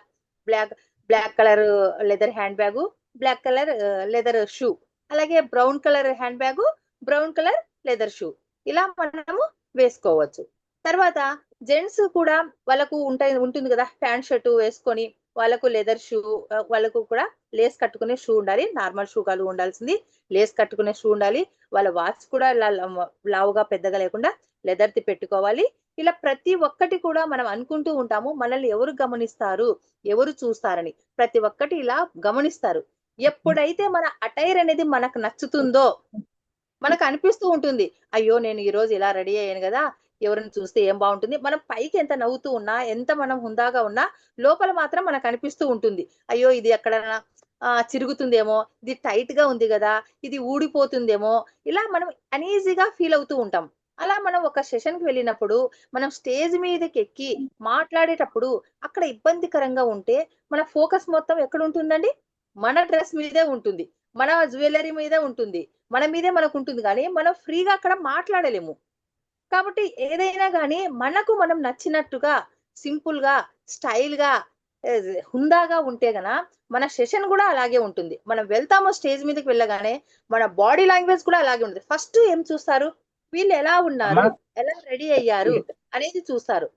black colour leather handbag, black colour leather shoe, అలాగే brown colour handbag, brown colour leather shoe ఇలా మనము వేసుకోవచ్చు. తర్వాత జెంట్స్ కూడా వాళ్ళకు ఉంటుంది కదా, ప్యాంట్ షర్ట్ వేసుకొని వాళ్ళకు లెదర్ షూ, వాళ్ళకు కూడా లేస్ కట్టుకునే షూ ఉండాలి. నార్మల్ షూ కాదు ఉండాల్సింది, లేస్ కట్టుకునే షూ ఉండాలి. వాళ్ళ వాచ్ కూడా లావుగా పెద్దగా లేకుండా లెదర్ది పెట్టుకోవాలి. ఇలా ప్రతి ఒక్కటి కూడా మనం అనుకుంటూ ఉంటాము మనల్ని ఎవరు గమనిస్తారు, ఎవరు చూస్తారని. ప్రతి ఒక్కటి ఇలా గమనిస్తారు. ఎప్పుడైతే మన అటైర్ అనేది మనకు నచ్చుతుందో, మనకు అనిపిస్తూ ఉంటుంది, అయ్యో నేను ఈ రోజు ఇలా రెడీ అయ్యాను కదా, ఎవరిని చూస్తే ఏం బాగుంటుంది. మనం పైకి ఎంత నవ్వుతూ ఉన్నా, ఎంత మనం హుందాగా ఉన్నా, లోపల మాత్రం మనకు అనిపిస్తూ ఉంటుంది, అయ్యో ఇది ఎక్కడైనా చిరుగుతుందేమో, ఇది టైట్ గా ఉంది కదా, ఇది ఊడిపోతుందేమో, ఇలా మనం అనీజీగా ఫీల్ అవుతూ ఉంటాం. అలా మనం ఒక సెషన్ కి వెళ్ళినప్పుడు మనం స్టేజ్ మీదకి ఎక్కి మాట్లాడేటప్పుడు అక్కడ ఇబ్బందికరంగా ఉంటే మన ఫోకస్ మొత్తం ఎక్కడ ఉంటుందండి? మన డ్రెస్ మీదే ఉంటుంది, మన జ్యువెలరీ మీదే ఉంటుంది, మన మీదే మనకు ఉంటుంది. కానీ మనం ఫ్రీగా అక్కడ మాట్లాడలేము. కాబట్టి ఏదైనా కానీ మనకు మనం నచ్చినట్టుగా సింపుల్ గా స్టైల్ గా హుందాగా ఉంటే గన మన సెషన్ కూడా అలాగే ఉంటుంది. మనం వెళ్తామో స్టేజ్ మీదకి వెళ్ళగానే మన బాడీ లాంగ్వేజ్ కూడా అలాగే ఉంటుంది. ఫస్ట్ ఏం చూస్తారు, వీళ్ళు ఎలా ఉన్నారు, ఎలా రెడీ అయ్యారు అనేది చూస్తారు.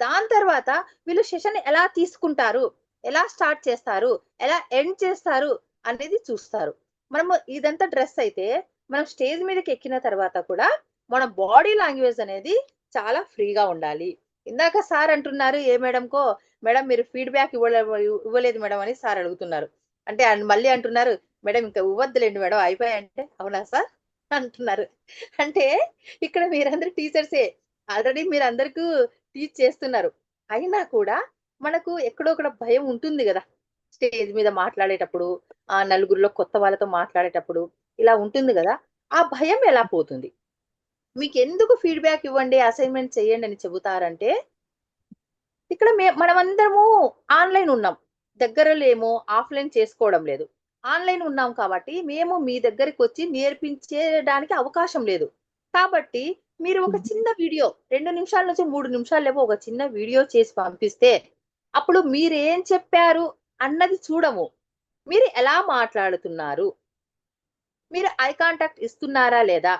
దాని తర్వాత వీళ్ళు సెషన్ ఎలా తీసుకుంటారు, ఎలా స్టార్ట్ చేస్తారు, ఎలా ఎండ్ చేస్తారు అనేది చూస్తారు. మనము ఇదంతా డ్రెస్ అయితే మనం స్టేజ్ మీదకి ఎక్కిన తర్వాత కూడా మన బాడీ లాంగ్వేజ్ అనేది చాలా ఫ్రీగా ఉండాలి. ఇందాక సార్ అంటున్నారు, ఏ మేడంకో, మేడం మీరు ఫీడ్బ్యాక్ ఇవ్వలేదు మేడం అని సార్ అడుగుతున్నారు. అంటే మళ్ళీ అంటున్నారు, మేడం ఇంకా ఇవ్వద్దులేండి మేడం అయిపోయాయంటే, అవునా సార్ అంటున్నారు. అంటే ఇక్కడ మీరందరూ టీచర్సే, ఆల్రెడీ మీరు అందరికీ టీచ్ చేస్తున్నారు. అయినా కూడా మనకు ఎక్కడో ఒక భయం ఉంటుంది కదా, స్టేజ్ మీద మాట్లాడేటప్పుడు, ఆ నలుగురిలో కొత్త వాళ్ళతో మాట్లాడేటప్పుడు ఇలా ఉంటుంది కదా. ఆ భయం ఎలా పోతుంది? మీకు ఎందుకు ఫీడ్బ్యాక్ ఇవ్వండి, అసైన్మెంట్ చేయండి అని చెబుతారంటే, ఇక్కడ మనమందరము ఆన్లైన్ ఉన్నాం, దగ్గర లేమో, ఆఫ్లైన్ చేసుకోవడం లేదు, ఆన్లైన్ ఉన్నాం కాబట్టి మేము మీ దగ్గరికి వచ్చి నేర్పించేయడానికి అవకాశం లేదు. కాబట్టి మీరు ఒక చిన్న వీడియో 2 నిమిషాల నుంచి 3 నిమిషాలు లేవో ఒక చిన్న వీడియో చేసి పంపిస్తే అప్పుడు మీరేం చెప్పారు అన్నది చూడము, మీరు ఎలా మాట్లాడుతున్నారు, మీరు ఐ కాంటాక్ట్ ఇస్తున్నారా లేదా,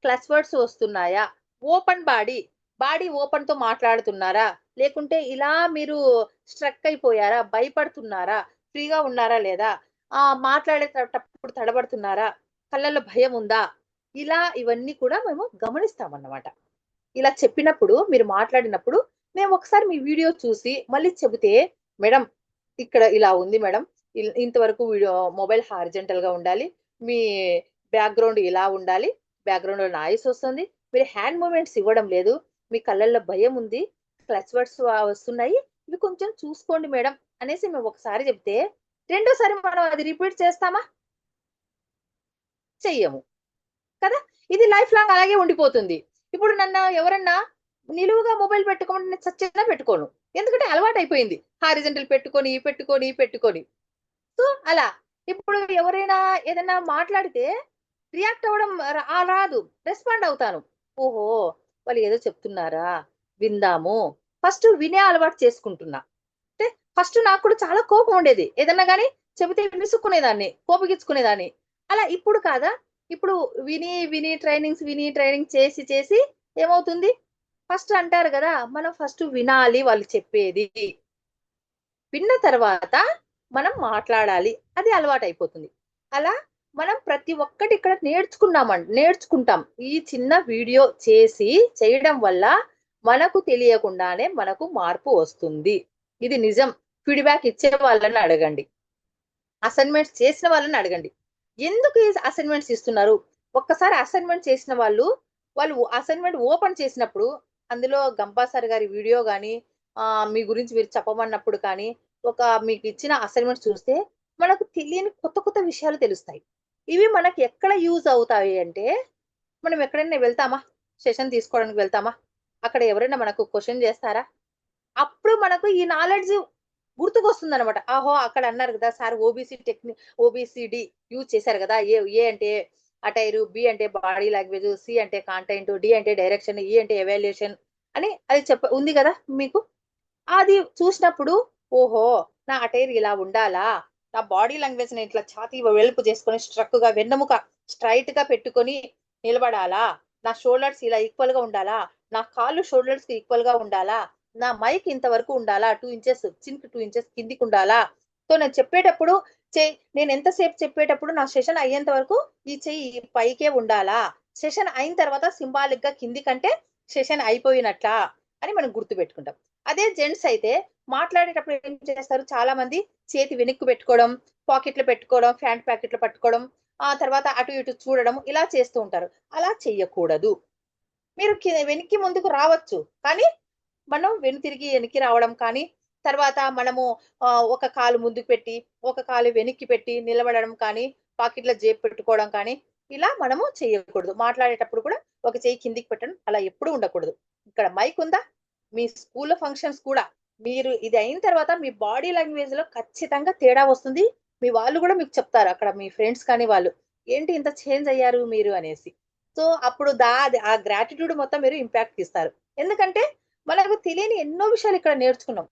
క్లచ్ వర్డ్స్ వస్తున్నాయా, ఓపెన్ బాడీ ఓపెన్ తో మాట్లాడుతున్నారా, లేకుంటే ఇలా మీరు స్ట్రక్ అయిపోయారా, భయపడుతున్నారా, ఫ్రీగా ఉన్నారా లేదా, మాట్లాడేటప్పుడు తడబడుతున్నారా, కళ్ళల్లో భయం ఉందా, ఇలా ఇవన్నీ కూడా మేము గమనిస్తామన్నమాట. ఇలా చెప్పినప్పుడు మీరు మాట్లాడినప్పుడు మేము ఒకసారి మీ వీడియో చూసి మళ్ళీ చెబితే, మేడం ఇక్కడ ఇలా ఉంది మేడం, ఇంతవరకు వీడియో మొబైల్ హారిజెంటల్ గా ఉండాలి, మీ బ్యాక్గ్రౌండ్ ఇలా ఉండాలి, బ్యాక్గ్రౌండ్ లో నాయిస్ వస్తుంది, మీరు హ్యాండ్ మూమెంట్స్ ఇవ్వడం లేదు, మీ కళ్ళల్లో భయం ఉంది, క్లచ్ వర్డ్స్ వస్తున్నాయి, ఇవి కొంచెం చూసుకోండి మేడం అనేసి మేము ఒకసారి చెప్తే రెండోసారి మనం అది రిపీట్ చేస్తామా? చెయ్యము కదా. ఇది లైఫ్ లాంగ్ అలాగే ఉండిపోతుంది. ఇప్పుడు నన్ను ఎవరన్నా నిలువుగా మొబైల్ పెట్టుకోమని నేను చచ్చినా పెట్టుకోను. ఎందుకంటే అలవాటు అయిపోయింది. హారిజంటల్ పెట్టుకొని పెట్టుకొని పెట్టుకొని. సో అలా ఇప్పుడు ఎవరైనా ఏదైనా మాట్లాడితే రియాక్ట్ అవ్వడం రాదు, రెస్పాండ్ అవుతాను. ఓహో, వాళ్ళు ఏదో చెప్తున్నారా, విందాము. ఫస్ట్ వినే అలవాటు చేసుకుంటున్నా. అంటే ఫస్ట్ నాకు కూడా చాలా కోపం ఉండేది. ఏదన్నా కానీ చెబితే విసుక్కునేదాన్ని, కోపగించుకునేదాన్ని. అలా ఇప్పుడు కాదా, ఇప్పుడు విని విని ట్రైనింగ్ చేసి చేసి ఏమవుతుంది, ఫస్ట్ అంటారు కదా, మనం ఫస్ట్ వినాలి వాళ్ళు చెప్పేది. విన్న తర్వాత మనం మాట్లాడాలి, అది అలవాటు అయిపోతుంది. అలా మనం ప్రతి ఒక్కటి ఇక్కడ నేర్చుకుంటాం. ఈ చిన్న వీడియో చేయడం వల్ల మనకు తెలియకుండానే మనకు మార్పు వస్తుంది. ఇది నిజం. ఫీడ్బ్యాక్ ఇచ్చే వాళ్ళని అడగండి, అసైన్మెంట్స్ చేసిన వాళ్ళని అడగండి. ఎందుకు ఈ అసైన్మెంట్స్ ఇస్తున్నారు? ఒక్కసారి అసైన్మెంట్ చేసిన వాళ్ళు అసైన్మెంట్ ఓపెన్ చేసినప్పుడు అందులో గంపా సార్ గారి వీడియో కానీ మీ గురించి మీరు చెప్పమన్నప్పుడు కానీ మీకు ఇచ్చిన అసైన్మెంట్ చూస్తే మనకు తెలియని కొత్త కొత్త విషయాలు తెలుస్తాయి. ఇవి మనకి ఎక్కడ యూజ్ అవుతాయి అంటే, మనం ఎక్కడైనా వెళ్తామా, సెషన్ తీసుకోవడానికి వెళ్తామా, అక్కడ ఎవరైనా మనకు క్వశ్చన్ చేస్తారా, అప్పుడు మనకు ఈ నాలెడ్జ్ గుర్తుకొస్తుంది అనమాట. ఆహో, అక్కడ అన్నారు కదా సార్ ఓబిసిడి యూజ్ చేశారు కదా. ఏ అంటే అటైరు, బి అంటే బాడీ లాంగ్వేజ్, సి అంటే కాంటెంట్, డి అంటే డైరెక్షన్, ఈ అంటే ఎవాల్యుయేషన్ అని అది ఉంది కదా మీకు. అది చూసినప్పుడు ఓహో, నా అటైర్ ఇలా ఉండాలా, నా బాడీ లాంగ్వేజ్ ని ఇట్లా ఛాతీ వెలుపు చేసుకొని స్ట్రక్ గా వెన్నెముక స్ట్రైట్ గా పెట్టుకొని నిలబడాలా, నా షోల్డర్స్ ఇలా ఈక్వల్ గా ఉండాలా, నా కాళ్ళు షోల్డర్స్ కి ఈక్వల్ గా ఉండాలా, నా మైక్ ఇంతవరకు ఉండాలా, 2 ఇంచెస్ చిన్కి 2 ఇంచెస్ కిందికి ఉండాలా. సో నేను చెప్పేటప్పుడు నేను ఎంతసేపు చెప్పేటప్పుడు నా సెషన్ అయ్యేంత వరకు ఈ చెయ్యి పైకే ఉండాలా, సెషన్ అయిన తర్వాత సింబాలిక్ గా కింది కంటే సెషన్ అయిపోయినట్లా అని మనం గుర్తు పెట్టుకుంటాం. అదే జెంట్స్ అయితే మాట్లాడేటప్పుడు ఏం చేస్తారు, చాలా మంది చేతి వెనక్కు పెట్టుకోవడం, పాకెట్లు పెట్టుకోవడం, ప్యాంట్ ప్యాకెట్లు పట్టుకోవడం, ఆ తర్వాత అటు ఇటు చూడడం, ఇలా చేస్తూ ఉంటారు. అలా చెయ్యకూడదు. మీరు వెనక్కి ముందుకు రావచ్చు, కానీ మనం తిరిగి వెనక్కి రావడం కానీ, తర్వాత మనము ఒక కాలు ముందుకు పెట్టి ఒక కాలు వెనక్కి పెట్టి నిలబడడం కానీ, పాకెట్లో జేబు పెట్టుకోవడం కానీ ఇలా మనము చేయకూడదు. మాట్లాడేటప్పుడు కూడా ఒక చెయ్యి కిందికి పెట్టడం అలా ఎప్పుడు ఉండకూడదు. ఇక్కడ మైక్ ఉందా, మీ స్కూల్లో ఫంక్షన్స్ కూడా మీరు ఇది అయిన తర్వాత మీ బాడీ లాంగ్వేజ్ లో ఖచ్చితంగా తేడా వస్తుంది. మీ వాళ్ళు కూడా మీకు చెప్తారు, అక్కడ మీ ఫ్రెండ్స్ కానీ వాళ్ళు, ఏంటి ఇంత చేంజ్ అయ్యారు మీరు అనేసి. సో అప్పుడు ఆ గ్రాటిట్యూడ్ మొత్తం మీరు ఇంపాక్ట్ ఇస్తారు. ఎందుకంటే మనకు తెలియని ఎన్నో విషయాలు ఇక్కడ నేర్చుకున్నాం.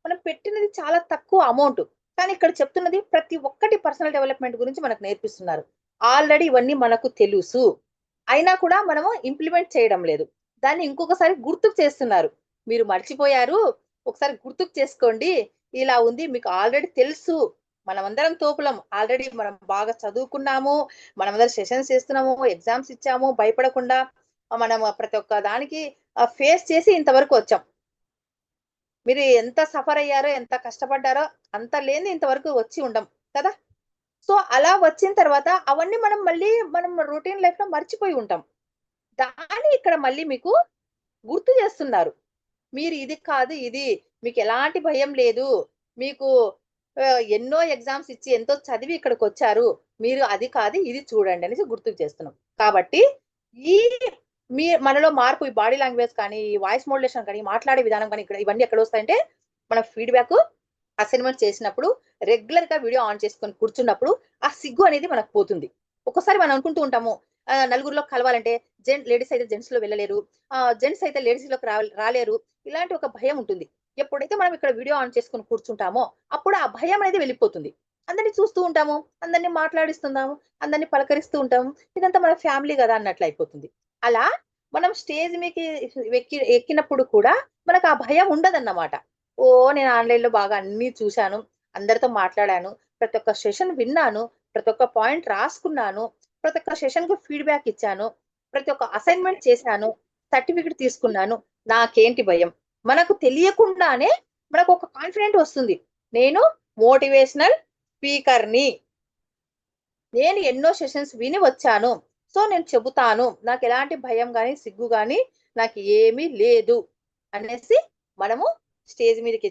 మనం పెట్టినది చాలా తక్కువ అమౌంట్, కానీ ఇక్కడ చెప్తున్నది ప్రతి ఒక్కటి పర్సనల్ డెవలప్మెంట్ గురించి మనకు నేర్పిస్తున్నారు. ఆల్రెడీ ఇవన్నీ మనకు తెలుసు, అయినా కూడా మనము ఇంప్లిమెంట్ చేయడం లేదు. దాన్ని ఇంకొకసారి గుర్తుకు చేస్తున్నారు. మీరు మర్చిపోయారు, ఒకసారి గుర్తుకు చేసుకోండి. ఇలా ఉంది, మీకు ఆల్రెడీ తెలుసు. మనమందరం తోపులం, ఆల్రెడీ మనం బాగా చదువుకున్నాము, మనమందరం సెషన్స్ చేస్తున్నాము, ఎగ్జామ్స్ ఇచ్చాము, భయపడకుండా మనం ప్రతి ఒక్క దానికి ఫేస్ చేసి ఇంతవరకు వచ్చాం. మీరు ఎంత సఫర్ అయ్యారో, ఎంత కష్టపడ్డారో అంత లేని ఇంతవరకు వచ్చి ఉండం కదా. సో అలా వచ్చిన తర్వాత అవన్నీ మనం రొటీన్ లైఫ్ లో మర్చిపోయి ఉంటాం. దాన్ని ఇక్కడ మళ్ళీ మీకు గుర్తు చేస్తున్నారు. మీరు ఇది కాదు, ఇది మీకు ఎలాంటి భయం లేదు, మీకు ఎన్నో ఎగ్జామ్స్ ఇచ్చి ఎంతో చదివి ఇక్కడికి వచ్చారు, మీరు అది కాదు ఇది చూడండి అనేసి గుర్తుకు చేస్తున్నాం. కాబట్టి మనలో మార్పు, ఈ బాడీ లాంగ్వేజ్ కానీ, ఈ వాయిస్ మోడ్యులేషన్ కానీ, మాట్లాడే విధానం కానీ, ఇక్కడ ఇవన్నీ ఎక్కడ వస్తాయంటే మన ఫీడ్బ్యాక్ అసైన్మెంట్ చేసినప్పుడు, రెగ్యులర్ గా వీడియో ఆన్ చేసుకొని కూర్చున్నప్పుడు ఆ సిగ్గు అనేది మనకు పోతుంది. ఒక్కోసారి మనం అనుకుంటూ ఉంటాము, నలుగురిలో కలవాలంటే లేడీస్ అయితే జెంట్స్ లో వెళ్ళలేరు, జెంట్స్ అయితే లేడీస్ లోకి రాలేరు, ఇలాంటి ఒక భయం ఉంటుంది. ఎప్పుడైతే మనం ఇక్కడ వీడియో ఆన్ చేసుకొని కూర్చుంటామో అప్పుడు ఆ భయం అనేది వెళ్ళిపోతుంది. అందరినీ చూస్తూ ఉంటాము, అందరినీ మాట్లాడిస్తున్నాము, అందరినీ పలకరిస్తూ ఉంటాము, ఇదంతా మన ఫ్యామిలీ కదా అన్నట్లు అయిపోతుంది. అలా మనం స్టేజ్ మీదకి ఎక్కినప్పుడు కూడా మనకు ఆ భయం ఉండదన్నమాట. ఓ, నేను ఆన్లైన్ లో బాగా అన్ని చూశాను, అందరితో మాట్లాడాను, ప్రతి ఒక్క సెషన్ విన్నాను, ప్రతి ఒక్క పాయింట్ రాసుకున్నాను, ప్రతి ఒక్క సెషన్ కు ఫీడ్బ్యాక్ ఇచ్చాను, ప్రతి ఒక్క అసైన్మెంట్ చేశాను, సర్టిఫికెట్ తీసుకున్నాను, నాకేంటి భయం. మనకు తెలియకుండానే మనకు ఒక కాన్ఫిడెంట్ వస్తుంది, నేను మోటివేషనల్ స్పీకర్ని, నేను ఎన్నో సెషన్స్ విని వచ్చాను, సో నేను చెబుతాను, నాకు ఎలాంటి భయం కానీ సిగ్గు కానీ నాకు ఏమీ లేదు అనేసి మనము స్టేజ్ మీదకి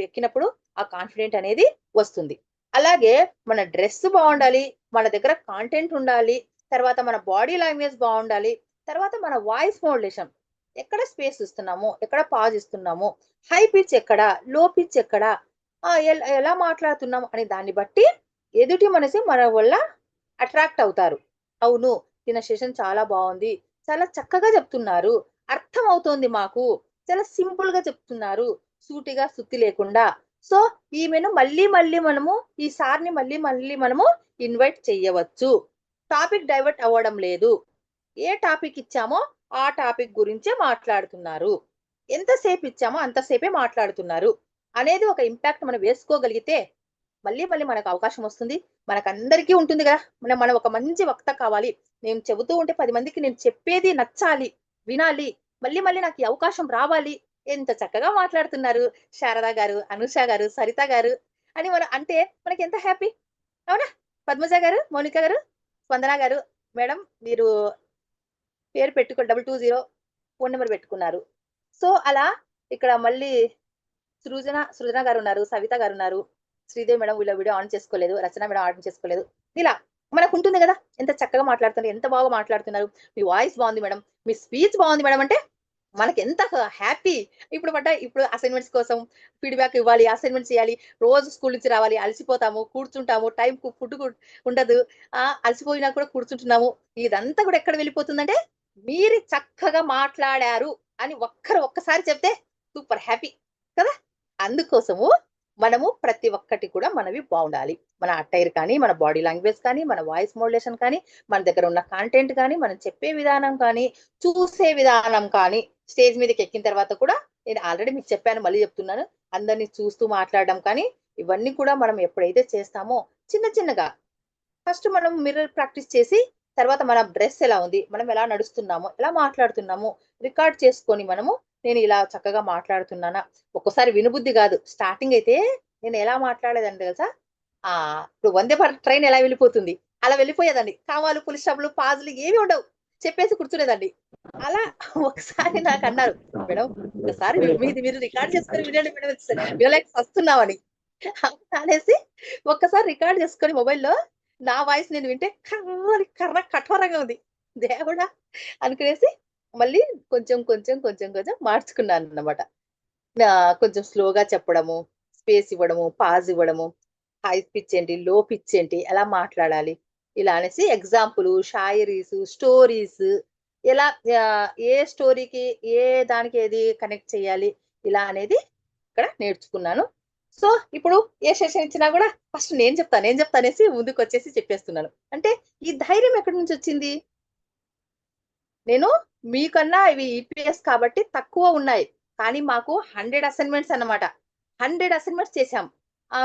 ఎక్కినప్పుడు ఆ కాన్ఫిడెంట్ అనేది వస్తుంది. అలాగే మన డ్రెస్ బాగుండాలి, మన దగ్గర కాంటెంట్ ఉండాలి, తర్వాత మన బాడీ లాంగ్వేజ్ బాగుండాలి, తర్వాత మన వాయిస్ మోడ్యులేషన్, ఎక్కడ స్పేస్ ఇస్తున్నాము, ఎక్కడ పాజ్ ఇస్తున్నాము, హై పిచ్ ఎక్కడ, లో పిచ్ ఎక్కడ, ఎలా మాట్లాడుతున్నాము అనే దాన్ని బట్టి ఎదుటి మనిషి మన వల్ల అట్రాక్ట్ అవుతారు. అవును, తిన సెషన్ చాలా బాగుంది, చాలా చక్కగా చెప్తున్నారు, అర్థం అవుతోంది మాకు, చాలా సింపుల్ గా చెప్తున్నారు, సూటిగా సుత్తి లేకుండా. సో ఈమెను మళ్ళీ మళ్ళీ మనము ఈ సార్ని మళ్ళీ మళ్ళీ మనము ఇన్వైట్ చేయవచ్చు. టాపిక్ డైవర్ట్ అవ్వడం లేదు. ఏ టాపిక్ ఇచ్చామో ఆ టాపిక్ గురించే మాట్లాడుతున్నారు, ఎంతసేపు ఇచ్చామో అంతసేపే మాట్లాడుతున్నారు అనేది ఒక ఇంపాక్ట్ మనం వేసుకోగలిగితే మళ్ళీ మళ్ళీ మనకు అవకాశం వస్తుంది. మనకందరికీ ఉంటుంది కదా, మనం ఒక మంచి వక్త కావాలి, నేను చెబుతూ ఉంటే 10 మందికి నేను చెప్పేది నచ్చాలి, వినాలి, మళ్ళీ మళ్ళీ నాకు ఈ అవకాశం రావాలి. ఎంత చక్కగా మాట్లాడుతున్నారు శారద గారు, అనుష గారు, సరిత గారు అని మనం అంటే మనకి ఎంత హ్యాపీ. అవునా? పద్మజ గారు, మౌనిక గారు, స్పందన గారు, మేడం మీరు పేరు పెట్టుకో 220 ఫోన్ నెంబర్ పెట్టుకున్నారు. సో అలా ఇక్కడ మళ్ళీ సృజన గారు ఉన్నారు, సవిత గారు ఉన్నారు, శ్రీదేవి మేడం వీడియో ఆన్ చేసుకోలేదు, రచన మేడం ఆన్ చేసుకోలేదు. ఇలా మనకు ఉంటుంది కదా, ఎంత చక్కగా మాట్లాడుతున్నారు, ఎంత బాగా మాట్లాడుతున్నారు, మీ వాయిస్ బాగుంది మేడం, మీ స్పీచ్ బాగుంది మేడం అంటే మనకి ఎంత హ్యాపీ. ఇప్పుడు అసైన్మెంట్స్ కోసం ఫీడ్బ్యాక్ ఇవ్వాలి, అసైన్మెంట్స్ చేయాలి, రోజు స్కూల్ నుంచి రావాలి, అలసిపోతాము, కూర్చుంటాము, టైం ఫుడ్ ఉండదు, అలసిపోయినా కూడా కూర్చుంటున్నాము. ఇదంతా కూడా ఎక్కడ వెళ్ళిపోతుందంటే మీరు చక్కగా మాట్లాడారు అని ఒక్కసారి చెప్తే సూపర్ హ్యాపీ కదా. అందుకోసము మనము ప్రతి ఒక్కటి కూడా మనవి బాగుండాలి. మన అటైర్ కానీ, మన బాడీ లాంగ్వేజ్ కానీ, మన వాయిస్ మోడ్యులేషన్ కానీ, మన దగ్గర ఉన్న కాంటెంట్ కానీ, మనం చెప్పే విధానం కానీ, చూసే విధానం కానీ, స్టేజ్ మీదకి ఎక్కిన తర్వాత కూడా నేను ఆల్రెడీ మీకు చెప్పాను, మళ్ళీ చెప్తున్నాను, అందరినీ చూస్తూ మాట్లాడడం కానీ, ఇవన్నీ కూడా మనం ఎప్పుడైతే చేస్తామో చిన్న చిన్నగా ఫస్ట్ మనం మిర్రర్ ప్రాక్టీస్ చేసి తర్వాత మన డ్రెస్ ఎలా ఉంది, మనం ఎలా నడుస్తున్నాము, ఎలా మాట్లాడుతున్నాము రికార్డ్ చేసుకొని మనము నేను ఇలా చక్కగా మాట్లాడుతున్నానా. ఒక్కోసారి వినుబుద్ధి కాదు, స్టార్టింగ్ అయితే నేను ఎలా మాట్లాడేదండి తెలుసా, ఇప్పుడు వందే భారత్ ట్రైన్ ఎలా వెళ్ళిపోతుంది అలా వెళ్ళిపోయేదండి, కామాలు పులి స్టాప్లు పాజులు ఏమి ఉండవు, చెప్పేసి కూర్చునేదండి. అలా ఒకసారి నాకు అన్నారు, మేడం ఒకసారి మీరు రికార్డ్ చేసుకొని వినండి మేడం, వినలేక వస్తున్నామని అనేసి ఒక్కసారి రికార్డ్ చేసుకొని మొబైల్లో నా వాయిస్ నేను వింటే కఠోరంగా ఉంది, దేవుడా అనుకునేసి మళ్ళీ కొంచెం కొంచెం కొంచెం కొంచెం మార్చుకున్నాను అన్నమాట. కొంచెం స్లోగా చెప్పడము, స్పేస్ ఇవ్వడము, పాజ్ ఇవ్వడము, హై పిచ్ ఏంటి, లో పిచ్ ఏంటి, ఎలా మాట్లాడాలి, ఇలా అనేసి ఎగ్జాంపుల్, షాయరీస్, స్టోరీస్, ఎలా ఏ స్టోరీకి ఏ దానికి ఏది కనెక్ట్ చేయాలి, ఇలా అనేది ఇక్కడ నేర్చుకున్నాను. సో ఇప్పుడు ఏ సెషన్ ఇచ్చినా కూడా ఫస్ట్ నేను చెప్తా అనేసి ముందుకు వచ్చేసి చెప్పేస్తున్నాను. అంటే ఈ ధైర్యం ఎక్కడి నుంచి వచ్చింది? నేను మీకన్నా ఇవి ఈపీఎస్ కాబట్టి తక్కువ ఉన్నాయి, కానీ మాకు 100 అసైన్మెంట్స్ అన్నమాట, 100 అసైన్మెంట్స్ చేశాం,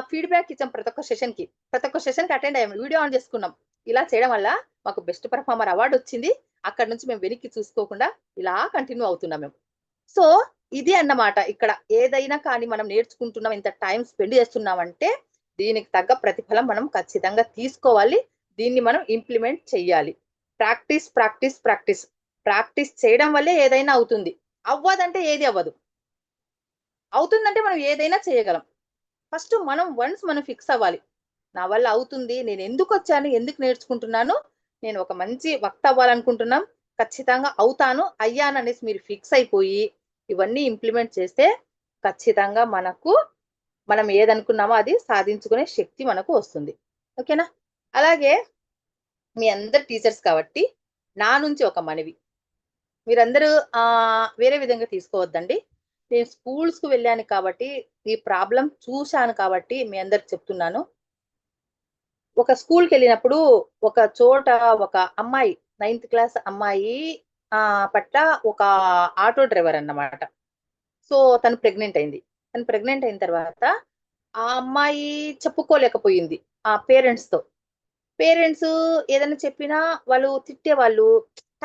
ఫీడ్బ్యాక్ ఇచ్చాం, ప్రతి ఒక్క సెషన్ కి అటెండ్ అయ్యాం, వీడియో ఆన్ చేసుకున్నాం. ఇలా చేయడం వల్ల మాకు బెస్ట్ పర్ఫార్మర్ అవార్డు వచ్చింది. అక్కడ నుంచి మేము వెనక్కి చూసుకోకుండా ఇలా కంటిన్యూ అవుతున్నాం మేము. సో ఇది అన్నమాట, ఇక్కడ ఏదైనా కానీ మనం నేర్చుకుంటున్నాం, ఇంత టైం స్పెండ్ చేస్తున్నామంటే దీనికి తగ్గ ప్రతిఫలం మనం ఖచ్చితంగా తీసుకోవాలి, దీన్ని మనం ఇంప్లిమెంట్ చెయ్యాలి. ప్రాక్టీస్ ప్రాక్టీస్ ప్రాక్టీస్ ప్రాక్టీస్ చేయడం వల్లే ఏదైనా అవుతుంది, అవ్వదంటే ఏది అవ్వదు, అవుతుందంటే మనం ఏదైనా చేయగలం. ఫస్ట్ మనం ఫిక్స్ అవ్వాలి, నా వల్ల అవుతుంది, నేను ఎందుకు వచ్చాను, ఎందుకు నేర్చుకుంటున్నాను, నేను ఒక మంచి వక్త అవ్వాలనుకుంటున్నాం, ఖచ్చితంగా అవుతాను, అయ్యాను అనేసి మీరు ఫిక్స్ అయిపోయి ఇవన్నీ ఇంప్లిమెంట్ చేస్తే ఖచ్చితంగా మనం ఏదనుకున్నామో అది సాధించుకునే శక్తి మనకు వస్తుంది. ఓకేనా? అలాగే మీ అందరు టీచర్స్ కాబట్టి నా నుంచి ఒక మనవి, మీరందరూ వేరే విధంగా తీసుకోవద్దండి. నేను స్కూల్స్ కు వెళ్ళాను కాబట్టి, ఈ ప్రాబ్లం చూశాను కాబట్టి మీ అందరికి చెప్తున్నాను. ఒక స్కూల్కి వెళ్ళినప్పుడు ఒక చోట ఒక అమ్మాయి 9th క్లాస్ అమ్మాయి పట్ల ఒక ఆటో డ్రైవర్ అన్నమాట. సో తను ప్రెగ్నెంట్ అయింది. తను ప్రెగ్నెంట్ అయిన తర్వాత ఆ అమ్మాయి చెప్పుకోలేకపోయింది ఆ పేరెంట్స్ తో. పేరెంట్స్ ఏదైనా చెప్పినా వాళ్ళు తిట్టేవాళ్ళు,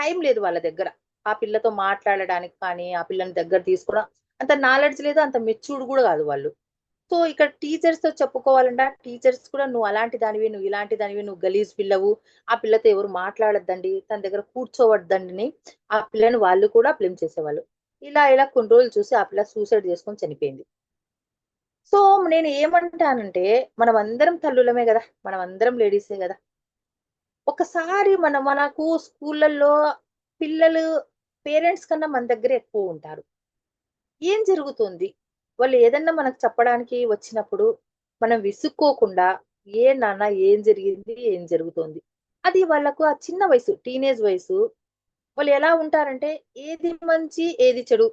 టైం లేదు వాళ్ళ దగ్గర ఆ పిల్లతో మాట్లాడడానికి కానీ, ఆ పిల్లని దగ్గర తీసుకోవడం అంత నాలెడ్జ్ లేదు, అంత మెచ్యూర్డ్ కూడా కాదు వాళ్ళు. సో ఇక్కడ టీచర్స్ తో చెప్పుకోవాలంటే టీచర్స్ కూడా నువ్వు అలాంటి దానివి, నువ్వు ఇలాంటి దానివి, నువ్వు గలీజ్ పిల్లవు, ఆ పిల్లతో ఎవరు మాట్లాడొద్దండి, తన దగ్గర కూర్చోవద్దండి ఆ పిల్లని వాళ్ళు కూడా బ్లేమ్ చేసేవాళ్ళు. ఇలా కొన్ని రోజులు చూసి ఆ పిల్ల సూసైడ్ చేసుకొని చనిపోయింది. సో నేను ఏమంటానంటే మనం అందరం తల్లులమే కదా, మనం అందరం లేడీసే కదా. ఒకసారి మనకు స్కూళ్ళల్లో పిల్లలు పేరెంట్స్ కన్నా మన దగ్గర ఎక్కువ ఉంటారు. ఏం జరుగుతుంది, వాళ్ళు ఏదన్నా మనకు చెప్పడానికి వచ్చినప్పుడు మనం విసుక్కోకుండా ఏ నాన్న ఏం జరిగింది ఏం జరుగుతోంది, అది వాళ్ళకు ఆ చిన్న వయసు టీనేజ్ వయసు, వాళ్ళు ఎలా ఉంటారంటే ఏది మంచి ఏది చెడు,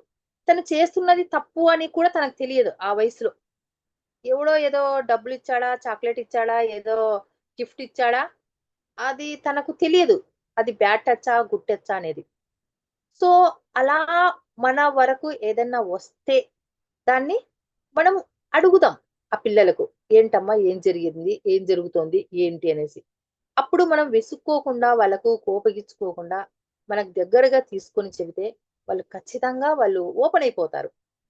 తను చేస్తున్నది తప్పు అని కూడా తనకు తెలియదు ఆ వయసులో. ఎవడో ఏదో డబ్బులు ఇచ్చాడా, చాక్లెట్ ఇచ్చాడా, ఏదో గిఫ్ట్ ఇచ్చాడా, అది తనకు తెలియదు అది బ్యాడ్ టచ్చా గుడ్ టచ్చా అనేది. సో అలా మన వరకు ఏదన్నా వస్తే దాన్ని మనం అడుగుదాం ఆ పిల్లలకు, ఏంటమ్మా ఏం జరిగింది ఏం జరుగుతోంది ఏంటి అనేసి. అప్పుడు మనం విసుక్కోకుండా వాళ్ళకు కోపగించుకోకుండా మనకు దగ్గరగా తీసుకొని చెబితే వాళ్ళు ఖచ్చితంగా వాళ్ళు ఓపెన్ అయిపోతారు.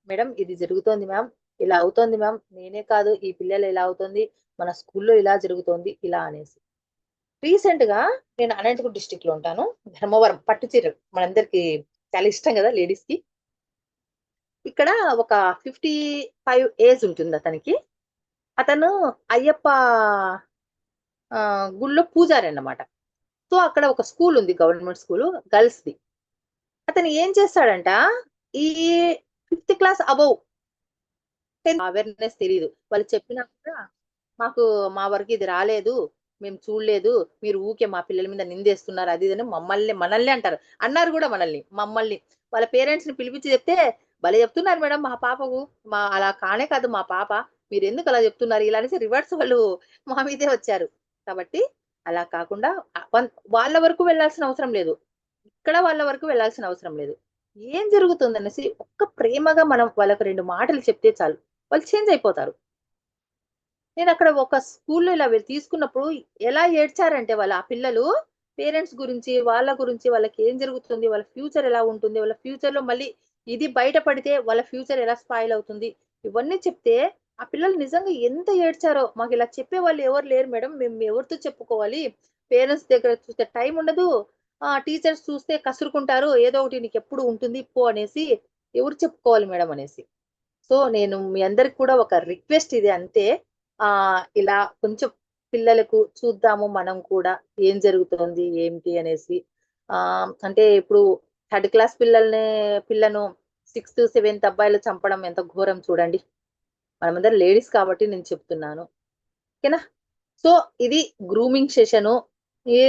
మేడం ఇది జరుగుతోంది మ్యామ్, ఇలా అవుతోంది మ్యామ్, నేనే కాదు ఈ పిల్లలు ఇలా అవుతోంది, మన స్కూల్లో ఇలా జరుగుతోంది ఇలా అనేసి. రీసెంట్ గా నేను అనంతపురం డిస్టిక్ లో ఉంటాను. ధర్మవరం పట్టు చీరలు మనందరికి చాలా ఇష్టం కదా లేడీస్ కి. ఇక్కడ ఒక 55 ఏజ్ ఉంటుంది అతనికి. అతను అయ్యప్ప గుళ్ళో పూజారి అన్నమాట. సో అక్కడ ఒక స్కూల్ ఉంది, గవర్నమెంట్ స్కూల్ గర్ల్స్ ది. అతను ఏం చేస్తాడంట, ఈ 5th class above 10th awareness తెలియదు, వాళ్ళు చెప్పినా కూడా మాకు మా వరకు ఇది రాలేదు, మేము చూడలేదు, మీరు ఊకే మా పిల్లల మీద నిందేస్తున్నారు అది ఇదని మనల్ని అంటారు. అన్నారు కూడా మమ్మల్ని వాళ్ళ పేరెంట్స్ ని పిలిపించి చెప్తే భలే చెప్తున్నారు మేడం మా పాపకు, మా అలా కానే కాదు మా పాప, మీరు ఎందుకు అలా చెప్తున్నారు ఇలా అనేసి రివర్స్ వాళ్ళు మా మీదే వచ్చారు. కాబట్టి అలా కాకుండా వాళ్ళ వరకు వెళ్ళాల్సిన అవసరం లేదు, ఇక్కడ వాళ్ళ వరకు వెళ్ళాల్సిన అవసరం లేదు. ఏం జరుగుతుంది అనేసి ఒక్క ప్రేమగా మనం వాళ్ళకు 2 మాటలు చెప్తే చాలు, వాళ్ళు చేంజ్ అయిపోతారు. నేను అక్కడ ఒక స్కూల్లో ఇలా తీసుకున్నప్పుడు ఎలా ఏడ్చారంటే వాళ్ళ ఆ పిల్లలు పేరెంట్స్ గురించి వాళ్ళ గురించి, వాళ్ళకి ఏం జరుగుతుంది, వాళ్ళ ఫ్యూచర్ ఎలా ఉంటుంది, వాళ్ళ ఫ్యూచర్ లో మళ్ళీ ఇది బయటపడితే వాళ్ళ ఫ్యూచర్ ఎలా స్పాయిల్ అవుతుంది, ఇవన్నీ చెప్తే ఆ పిల్లలు నిజంగా ఎంత ఏడ్చారో. మాకు ఇలా చెప్పే వాళ్ళు ఎవరు లేరు మేడం, మేము ఎవరితో చెప్పుకోవాలి, పేరెంట్స్ దగ్గర చూస్తే టైం ఉండదు, టీచర్స్ చూస్తే కసురుకుంటారు, ఏదో ఒకటి నీకు ఎప్పుడు ఉంటుంది పో అనేసి, ఎవరు చెప్పుకోవాలి మేడం అనేసి. సో నేను మీ అందరికి కూడా ఒక రిక్వెస్ట్ ఇది అంతే, ఇలా కొంచెం పిల్లలకు చూద్దాము మనం కూడా ఏం జరుగుతోంది ఏంటి అనేసి. అంటే ఇప్పుడు 3rd క్లాస్ పిల్లను 6th 7th అబ్బాయిలు చంపడం ఎంత ఘోరం చూడండి. మనమందరం లేడీస్ కాబట్టి నేను చెప్తున్నాను, ఓకేనా. సో ఇది గ్రూమింగ్ సెషను.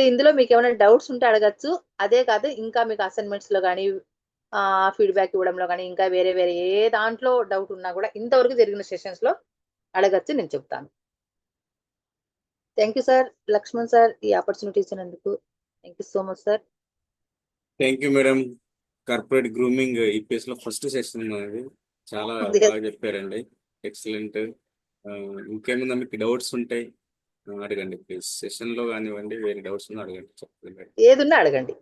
ఇందులో మీకు ఏమైనా డౌట్స్ ఉంటే అడగచ్చు. అదే కాదు ఇంకా మీకు అసైన్మెంట్స్ లో కానీ ఫీడ్బ్యాక్ ఇవ్వడంలో కానీ ఇంకా వేరే వేరే ఏ దాంట్లో డౌట్ ఉన్నా కూడా ఇంతవరకు జరిగిన సెషన్స్ లో అడగచ్చు, నేను చెప్తాను. Thank you sir, Laxman sir, ఈ ఆపర్చునిటీ ఇచ్చినందుకు thank you so much sir. Thank you madam. Corporate grooming EPS లో ఫస్ట్ సెషన్ అనేది చాలా బాగా చెప్పారండి, ఎక్సలెంట్. ఇంకేమైనా మీకు డౌట్స్ ఉంటాయి అడగండి ప్లీజ్, సెషన్ లో కానివ్వండి, వేరే డౌట్స్ ఉన్నా అడగండి, చెప్పండి. ఏదున్నా అడగండి.